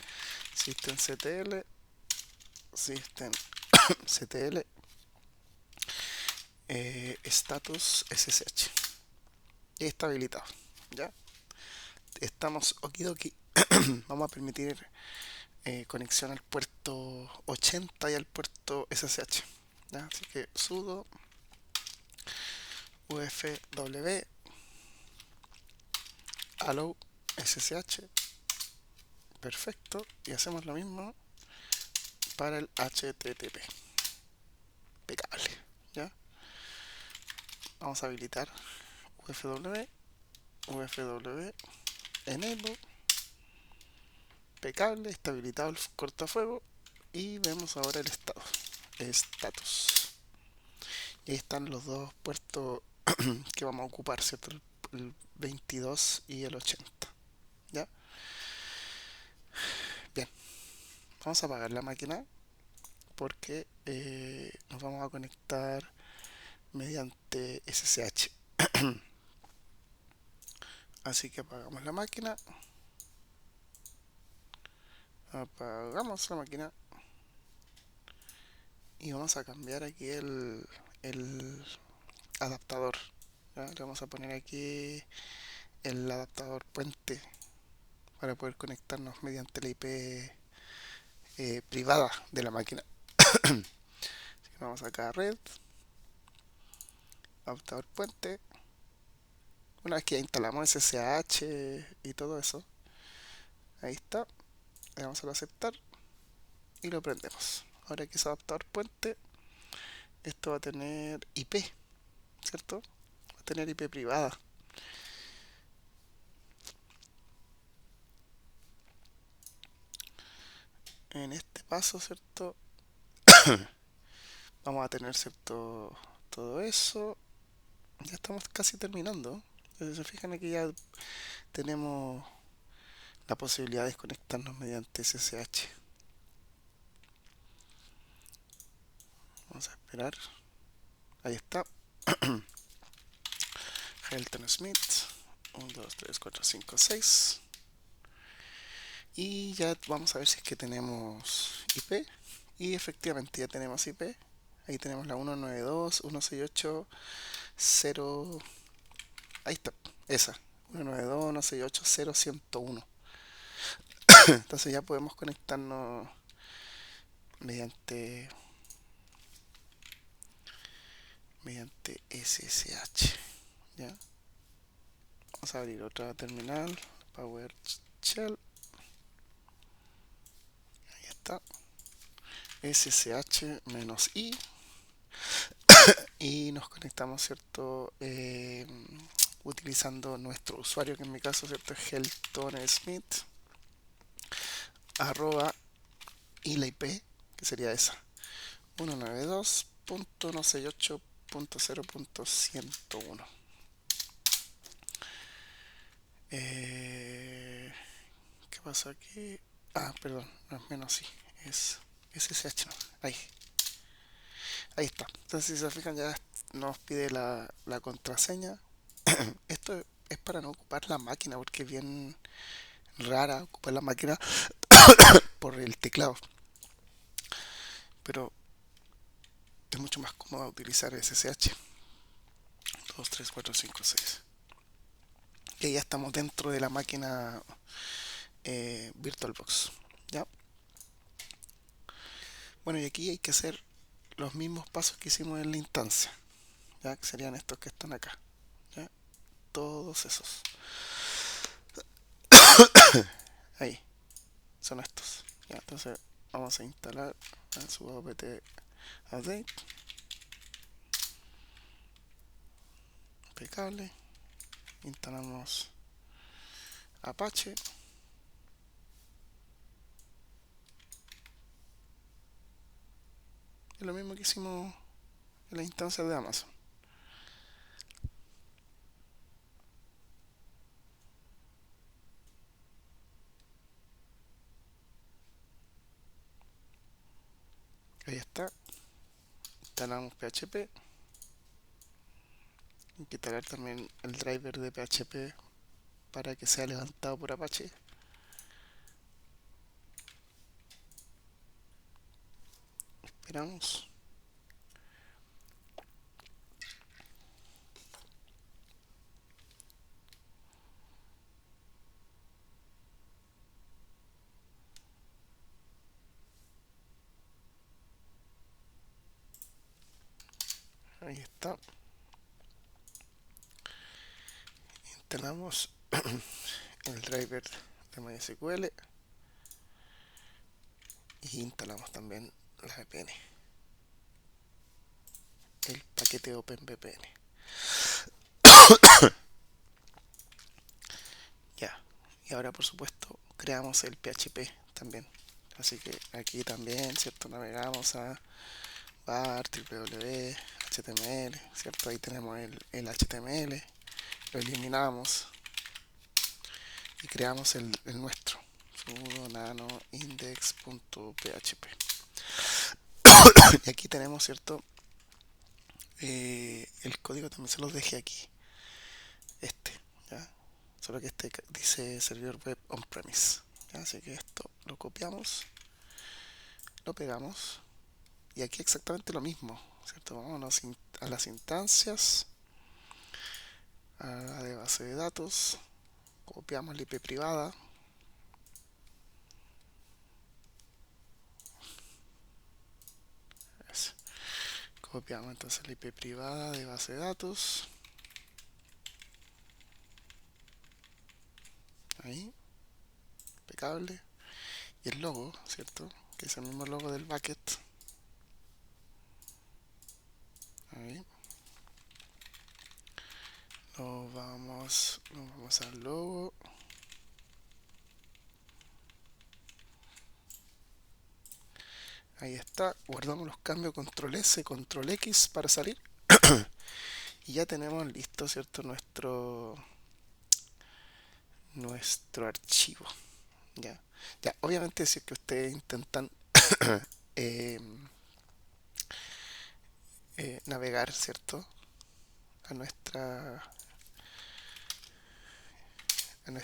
systemctl system ctl status ssh y está habilitado. Ya estamos okidoki. Vamos a permitir conexión al puerto 80 y al puerto ssh. ¿Ya? Así que sudo ufw allow ssh. Perfecto. Y hacemos lo mismo para el http. Impecable. ¿Ya? Vamos a habilitar ufw enable. Impecable. Está habilitado el cortafuego. Y vemos ahora el estado. Status. Y ahí están los dos puertos que vamos a ocupar, ¿cierto? El 22 y el 80. ¿Ya? Bien. Vamos a apagar la máquina porque nos vamos a conectar mediante SSH. Así que apagamos la máquina. Apagamos la máquina. Y vamos a cambiar aquí el adaptador. ¿Ya? Le vamos a poner aquí el adaptador puente para poder conectarnos mediante la IP privada de la máquina. Así que vamos acá a red, adaptador puente. Una vez que ya instalamos SSH y todo eso, ahí está, le damos a aceptar y lo prendemos. Ahora que es adaptador puente, esto va a tener IP, ¿cierto? Va a tener IP privada. En este paso, ¿cierto? Vamos a tener, ¿cierto? Todo eso. Ya estamos casi terminando. Si se fijan aquí ya tenemos la posibilidad de conectarnos mediante SSH. Vamos a esperar. Ahí está. Helton Smith. 1, 2, 3, 4, 5, 6. Y ya vamos a ver si es que tenemos IP. Y efectivamente ya tenemos IP. Ahí tenemos la 192.168.0. Ahí está, esa. 192.168.0.101. Entonces ya podemos conectarnos mediante SSH. ¿Ya? Vamos a abrir otra terminal. PowerShell. Ahí está. SSH-I. Y nos conectamos, ¿cierto? Utilizando nuestro usuario, que en mi caso, ¿cierto? Es Helton Smith. Arroba y la IP, que sería esa. 192.168.0.101. ¿Qué pasa aquí? Ah, perdón, no es menos sí, es SSH, no. Ahí está. Entonces, si se fijan, ya nos pide la contraseña. Esto es para no ocupar la máquina, porque es bien rara ocupar la máquina por el teclado. Pero es mucho más cómodo utilizar SSH. 2, 3, 4, 5, 6. Que ya estamos dentro de la máquina VirtualBox. ¿Ya? Bueno, y aquí hay que hacer los mismos pasos que hicimos en la instancia. ¿Ya? Que serían estos que están acá. ¿Ya? Todos esos. Ahí. Son estos. ¿Ya? Entonces vamos a instalar sudo apt update. Impecable. Instalamos Apache. Es lo mismo que hicimos en la instancia de Amazon. Ahí está. Instalamos PHP. Hay que instalar también el driver de PHP para que sea levantado por Apache. esperamos. Ahí está. Instalamos el driver de MySQL y instalamos también la VPN, el paquete OpenVPN. Ya, y ahora por supuesto creamos el PHP también. Así que aquí también, ¿cierto? Navegamos a var, www, HTML, ¿cierto? Ahí tenemos el HTML, lo eliminamos y creamos el nuestro, sudo nano index.php. Y aquí tenemos, ¿cierto? El código también se los dejé aquí, ¿ya? Solo que este dice servidor web on-premise, así que esto lo copiamos, lo pegamos y aquí exactamente lo mismo, ¿cierto? Vámonos a las instancias, a la de base de datos, copiamos la IP privada, copiamos entonces la IP privada de base de datos, ahí, impecable, y el logo, ¿cierto? Que es el mismo logo del bucket, ahí, nos vamos al logo, ahí está, guardamos los cambios, control S, control X para salir, y ya tenemos listo, ¿cierto? Nuestro archivo, ya. Ya, obviamente si es que ustedes intentan eh, navegar, ¿cierto? A nuestra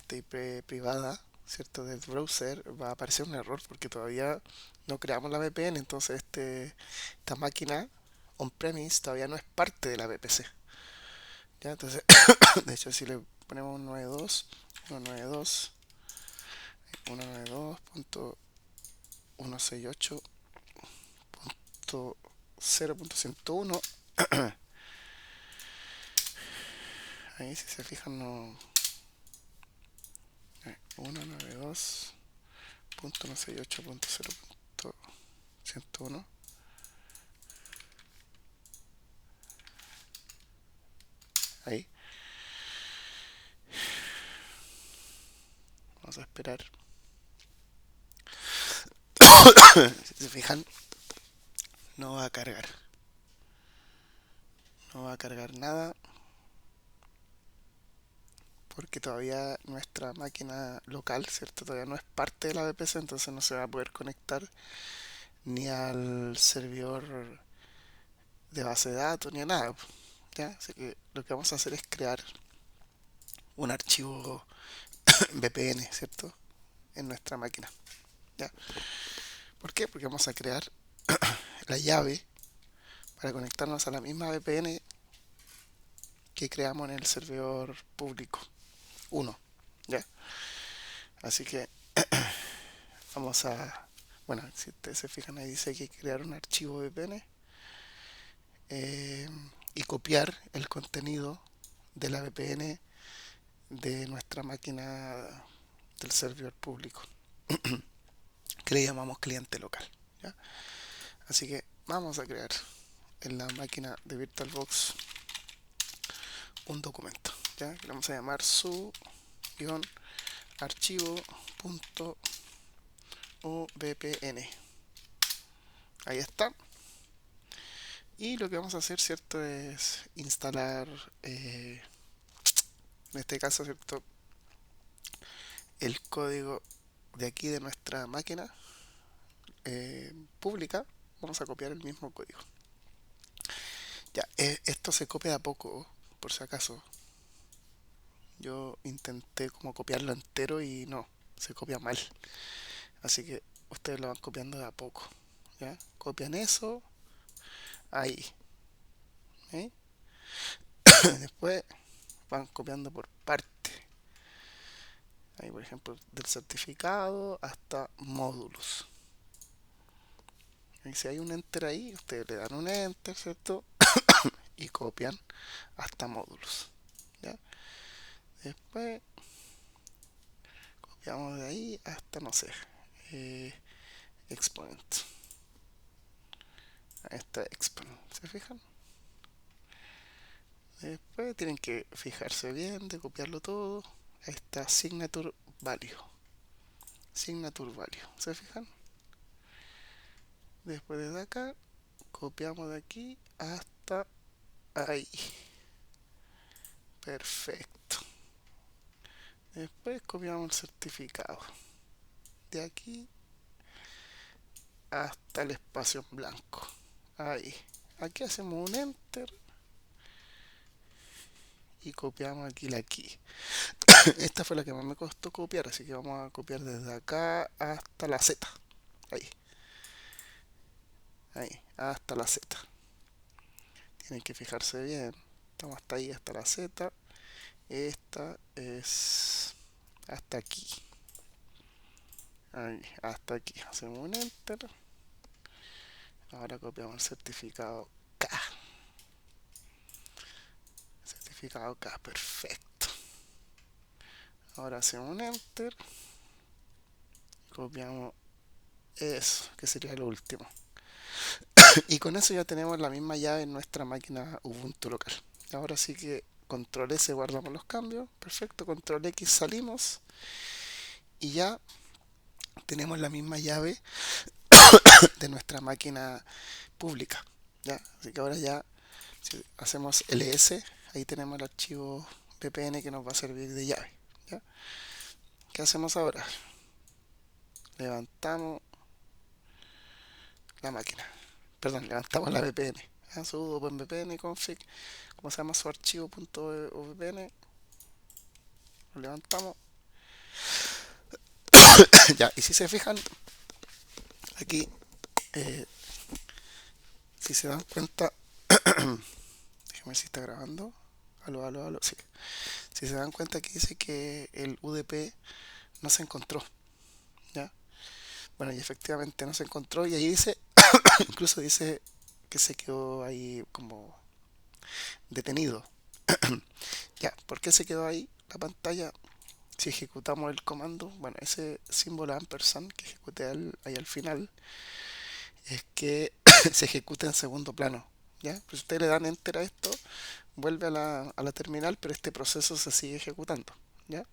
IP privada, ¿cierto? Del browser, va a aparecer un error porque todavía no creamos la VPN, entonces esta máquina on-premise todavía no es parte de la VPC. ¿Ya? Entonces, de hecho, si le ponemos 192, 192.168.0.101, ahí si se fijan no... 192.168.0.101, ahí, vamos a esperar. Si se fijan, no va a cargar. No va a cargar nada porque todavía nuestra máquina local, ¿cierto? Todavía no es parte de la VPC, entonces no se va a poder conectar ni al servidor de base de datos ni a nada, ¿ya? Así que lo que vamos a hacer es crear un archivo VPN, ¿cierto? En nuestra máquina, ¿ya? ¿Por qué? Porque vamos a crear la llave para conectarnos a la misma VPN que creamos en el servidor público 1, ¿ya? Así que vamos a... Bueno, si ustedes se fijan ahí dice que hay que crear un archivo VPN eh, y copiar el contenido de la VPN de nuestra máquina del servidor público que le llamamos cliente local, ¿ya? Así que vamos a crear en la máquina de VirtualBox un documento, ¿ya? Le vamos a llamar su-archivo.ovpn. Ahí está. Y lo que vamos a hacer, ¿cierto? Es instalar, en este caso, ¿cierto? El código de aquí de nuestra máquina pública. Vamos a copiar el mismo código. Ya, esto se copia de a poco, por si acaso. Yo intenté como copiarlo entero y no, se copia mal. Así que ustedes lo van copiando de a poco, ¿ya? Copian eso ahí. ¿Eh? Después van copiando por parte. Ahí, por ejemplo, del certificado hasta módulos. Y si hay un enter ahí, ustedes le dan un enter, ¿cierto? Y copian hasta módulos. ¿Ya? Después copiamos de ahí hasta, no sé, eh, exponent. Ahí está exponent. ¿Se fijan? Después tienen que fijarse bien de copiarlo todo. Ahí está signature value. Signature value. ¿Se fijan? Después desde acá, copiamos de aquí hasta ahí. Perfecto. Después copiamos el certificado. De aquí hasta el espacio en blanco. Ahí. Aquí hacemos un enter y copiamos aquí la key. Esta fue la que más me costó copiar, así que vamos a copiar desde acá hasta la Z. Ahí. Ahí. Hasta la Z. Tienen que fijarse bien. Estamos hasta ahí, hasta la Z. Esta es hasta aquí. Ahí, hasta aquí. Hacemos un enter. Ahora copiamos el certificado K. Certificado K, perfecto. Ahora hacemos un enter. Copiamos eso, que sería lo último. Y con eso ya tenemos la misma llave en nuestra máquina Ubuntu local. Ahora sí que control S guardamos los cambios. Perfecto, control X salimos. Y ya tenemos la misma llave de nuestra máquina pública. ¿Ya? Así que ahora ya, si hacemos ls, ahí tenemos el archivo VPN que nos va a servir de llave. ¿Ya? ¿Qué hacemos ahora? Levantamos la máquina. Perdón, levantamos la VPN. Sudo openvpn config, como se llama su archivo .vpn, lo levantamos. Ya, y si se fijan, aquí, eh, si se dan cuenta, déjame ver si está grabando. Aló, aló, aló, sí. Si se dan cuenta, aquí dice que el UDP no se encontró. ¿Ya? Bueno, y efectivamente no se encontró, y ahí dice, incluso dice que se quedó ahí como detenido. Ya, ¿por qué se quedó ahí la pantalla? Si ejecutamos el comando, bueno, ese símbolo ampersand que ejecuté ahí al final, es que se ejecuta en segundo plano. ¿Ya? Pues ustedes le dan enter a esto, vuelve a la terminal, pero este proceso se sigue ejecutando. ¿Ya?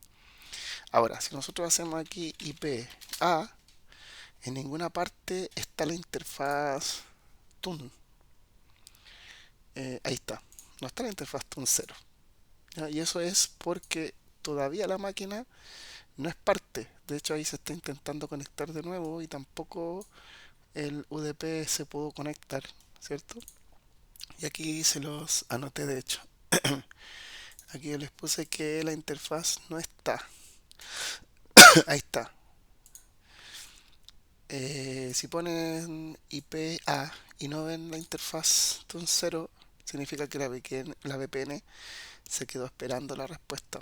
Ahora, si nosotros hacemos aquí IP A, en ninguna parte está la interfaz TUN. Ahí está, no está la interfaz TUN 0. ¿Ya? Y eso es porque todavía la máquina no es parte. De hecho, ahí se está intentando conectar de nuevo y tampoco el UDP se pudo conectar, ¿cierto? Y aquí se los anoté, de hecho. Aquí yo les puse que la interfaz no está. Ahí está. Si ponen IPA y no ven la interfaz TUN 0, significa que la VPN se quedó esperando la respuesta.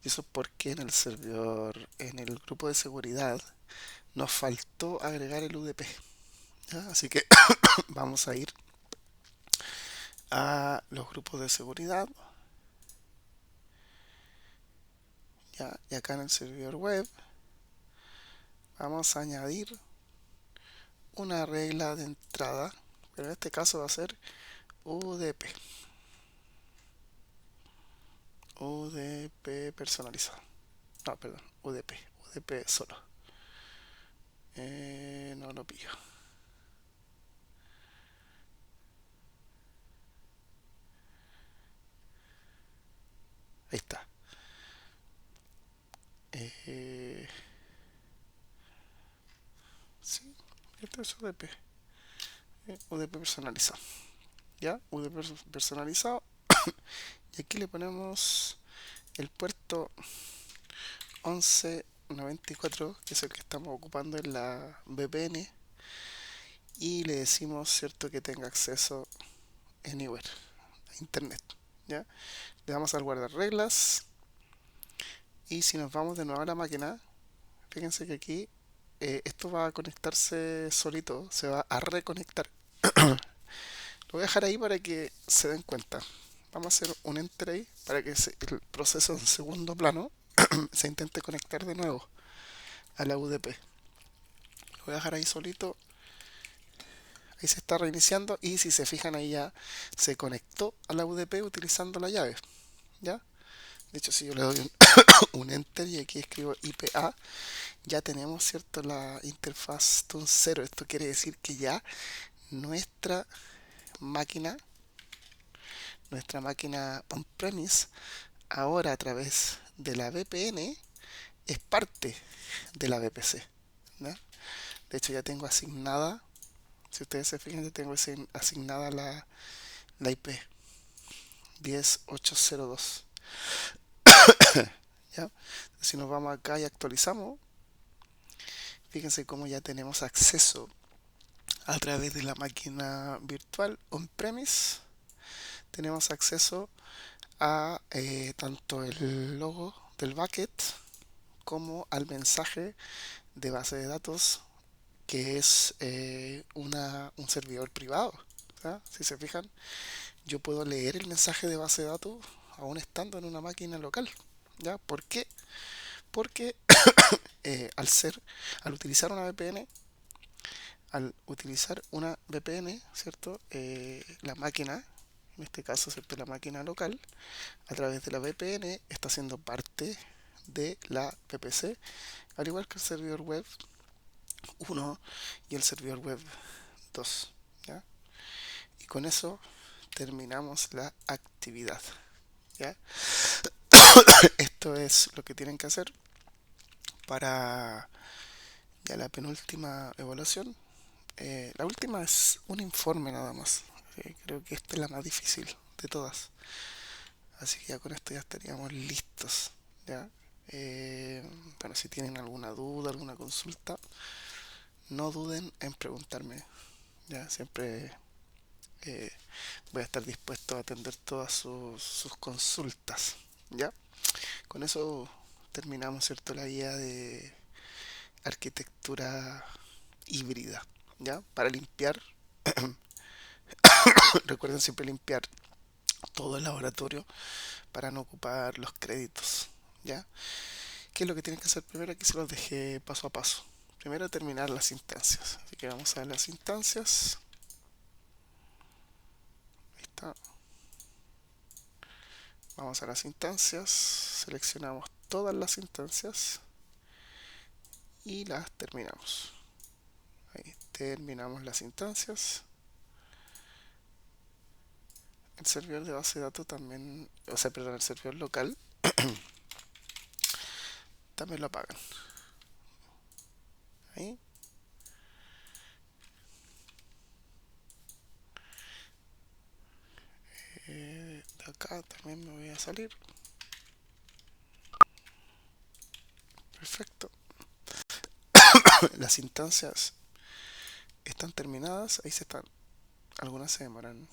Y eso es porque en el servidor, en el grupo de seguridad, nos faltó agregar el UDP. ¿Ya? Así que vamos a ir a los grupos de seguridad. ¿Ya? Y acá en el servidor web vamos a añadir una regla de entrada, pero en este caso va a ser UDP. UDP personalizado. No, perdón, UDP. UDP solo. No lo pillo. Ahí está. Sí, esto es UDP. UDP personalizado. ¿Ya? UDP personalizado. Y aquí le ponemos el puerto 1194, que es el que estamos ocupando en la VPN. y le decimos, ¿cierto?, que tenga acceso anywhere a internet, ¿ya? Le damos al guardar reglas y si nos vamos de nuevo a la máquina, fíjense que aquí esto va a conectarse solito, se va a reconectar. Lo voy a dejar ahí para que se den cuenta. Vamos a hacer un enter ahí para que el proceso en segundo plano se intente conectar de nuevo a la UDP. Lo voy a dejar ahí solito. Ahí se está reiniciando y si se fijan ahí ya se conectó a la UDP utilizando la llave. ¿Ya? De hecho, si yo le doy un enter y aquí escribo IPA, ya tenemos, ¿cierto?, la interfaz TUN 0. Esto quiere decir que ya nuestra máquina, nuestra máquina on-premise, ahora a través de la VPN, es parte de la VPC. ¿Ya? De hecho, ya tengo asignada, si ustedes se fijan, ya tengo asignada la IP 10802. ¿Ya? Si nos vamos acá y actualizamos, fíjense cómo ya tenemos acceso a través de la máquina virtual on-premise. Tenemos acceso a tanto el logo del bucket como al mensaje de base de datos que es un servidor privado. ¿Ya? Si se fijan, yo puedo leer el mensaje de base de datos aún estando en una máquina local. ¿Ya? ¿Por qué? Porque al utilizar una VPN, ¿cierto? La máquina, en este caso, ¿cierto?, la máquina local, a través de la VPN está siendo parte de la VPC, al igual que el servidor web 1 y el servidor web 2. ¿Ya? Y con eso terminamos la actividad. ¿Ya? Esto es lo que tienen que hacer para ya la penúltima evaluación. La última es un informe nada más. Creo que esta es la más difícil de todas. Así que ya con esto ya estaríamos listos. ¿Ya? Bueno, si tienen alguna duda, alguna consulta, no duden en preguntarme. ¿Ya? Siempre eh, voy a estar dispuesto a atender todas sus consultas. ¿Ya? Con eso terminamos, ¿cierto?, la guía de arquitectura híbrida. ¿Ya? Para limpiar, recuerden siempre limpiar todo el laboratorio para no ocupar los créditos. ¿Ya? ¿Qué es lo que tienen que hacer primero? Aquí se los dejé paso a paso. Primero terminar las instancias. Así que vamos a las instancias. Ahí está. Vamos a las instancias. Seleccionamos todas las instancias y las terminamos. Ahí terminamos las instancias. El servidor de base de datos también, o sea, perdón, el servidor local también lo apagan. Ahí. De acá también me voy a salir. Perfecto. Las instancias están terminadas. Ahí se están. Algunas se demoran.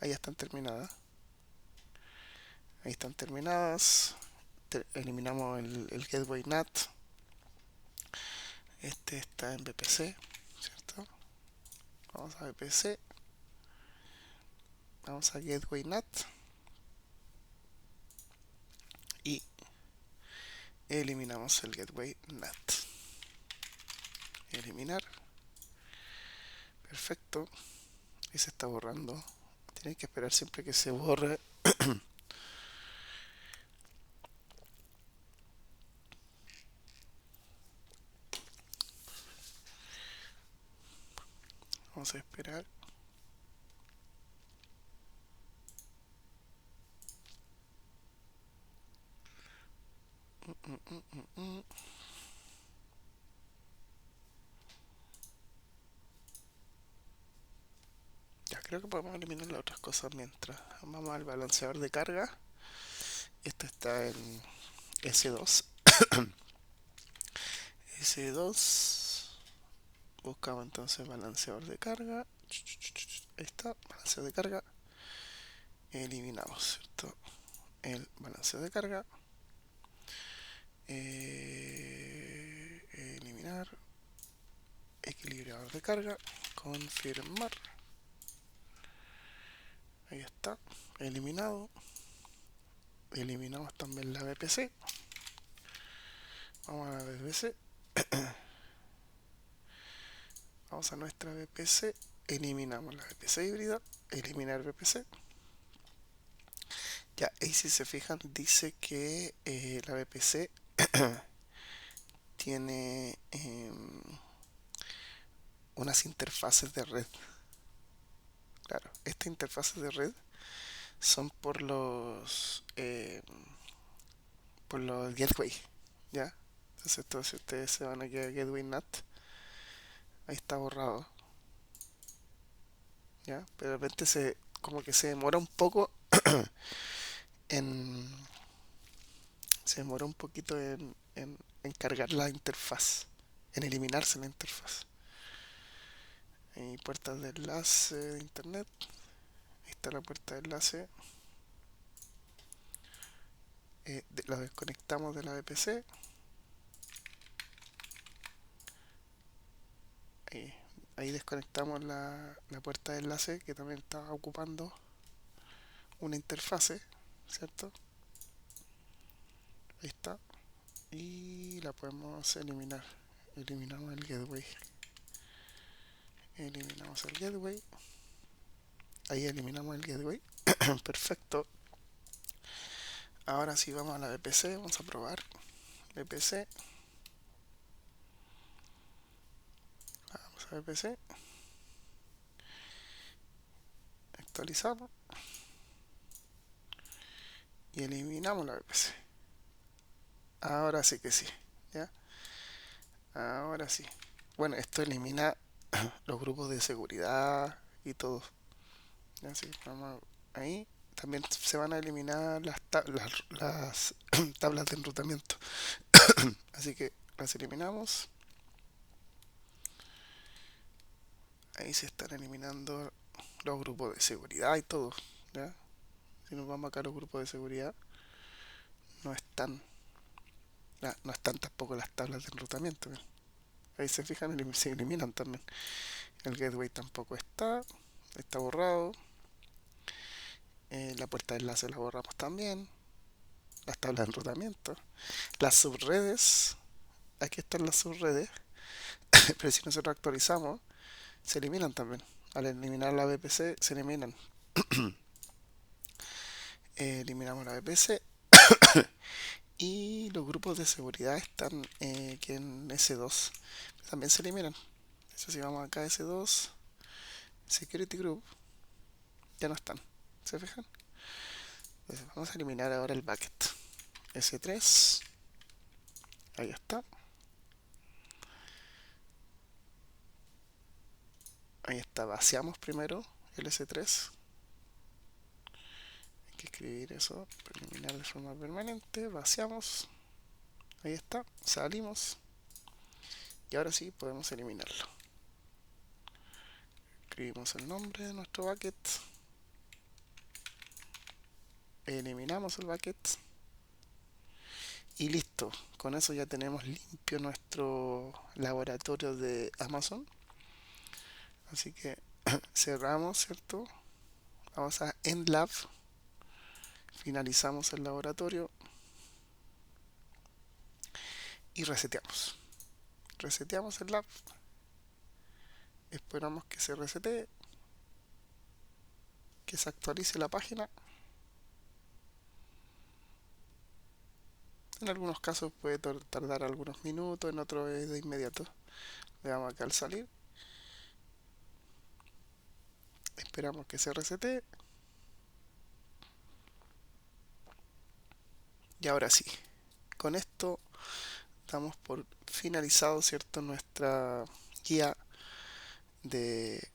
Ahí están terminadas. Ahí están terminadas. Eliminamos el gateway NAT. Este está en VPC, ¿cierto? Vamos a VPC. Vamos a gateway NAT. Y eliminamos el gateway NAT. Eliminar. Perfecto. Y se está borrando. Tienen que esperar siempre que se borre. Vamos a esperar. Ya creo que podemos eliminar las otras cosas mientras. Vamos al balanceador de carga. Este está en S2. S2. Buscamos entonces balanceador de carga. Ahí está, balanceador de carga. Eliminamos, ¿cierto? El balanceador de carga. Eliminar. Equilibrador de carga. Confirmar. Ahí está. Eliminado. Eliminamos también la VPC. Vamos a la VPC. Vamos a nuestra VPC. Eliminamos la VPC híbrida. Eliminar VPC. Ya, y si se fijan, dice que la VPC tiene unas interfaces de red. Claro, estas interfaces de red son por los gateway, ¿ya? Entonces, si ustedes se van aquí a Gateway NAT, ahí está borrado, ¿ya? Pero de repente como que se demora un poco en... Se demora un poquito en cargar la interfaz, en eliminarse la interfaz. Y puertas de enlace de internet. Ahí está la puerta de enlace. La desconectamos de la VPC. Ahí desconectamos la puerta de enlace que también estaba ocupando una interfase, ¿cierto? Ahí está. Y la podemos eliminar. Eliminamos el gateway. Eliminamos el gateway. Ahí eliminamos el gateway. Perfecto. Ahora sí vamos a la VPC. Vamos a probar. VPC. Vamos a VPC. Actualizamos. Y eliminamos la VPC. Ahora sí que sí. ¿Ya? Ahora sí. Bueno, esto elimina los grupos de seguridad y todo. Así, vamos ahí. También se van a eliminar las tablas de enrutamiento. Así que las eliminamos. Ahí se están eliminando los grupos de seguridad y todo. ¿Ya? Si nos vamos acá a los grupos de seguridad, no están. No están tampoco las tablas de enrutamiento. ¿Ven? Ahí se fijan, se eliminan también. El gateway tampoco está borrado. La puerta de enlace la borramos también. Las tablas de enrutamiento. Las subredes. Aquí están las subredes. Pero si nosotros actualizamos, se eliminan también. Al eliminar la VPC, se eliminan. Eliminamos la VPC. Y los grupos de seguridad están aquí en S2. También se eliminan. Eso si vamos acá a S2, Security Group, ya no están. ¿Se fijan? Entonces vamos a eliminar ahora el bucket. S3. Ahí está. Ahí está. Vaciamos primero el S3. Hay que escribir eso. Eliminar de forma permanente. Vaciamos. Ahí está. Salimos. Y ahora sí podemos eliminarlo. Escribimos el nombre de nuestro bucket. Eliminamos el bucket. Y listo. Con eso ya tenemos limpio nuestro laboratorio de Amazon. Así que cerramos, ¿cierto? Vamos a End Lab. Finalizamos el laboratorio. Y reseteamos. Reseteamos el lab. Esperamos que se resetee. Que se actualice la página. En algunos casos puede tardar algunos minutos, en otros es de inmediato. Le damos acá al salir. Esperamos que se resetee. Y ahora sí, con esto damos por finalizado, ¿cierto?, nuestra guía de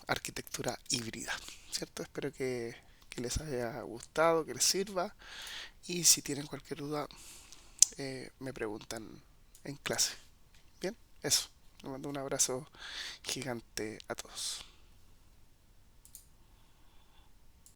arquitectura híbrida, ¿cierto? Espero que les haya gustado, que les sirva. Y si tienen cualquier duda, me preguntan en clase. Bien, eso. Les mando un abrazo gigante a todos.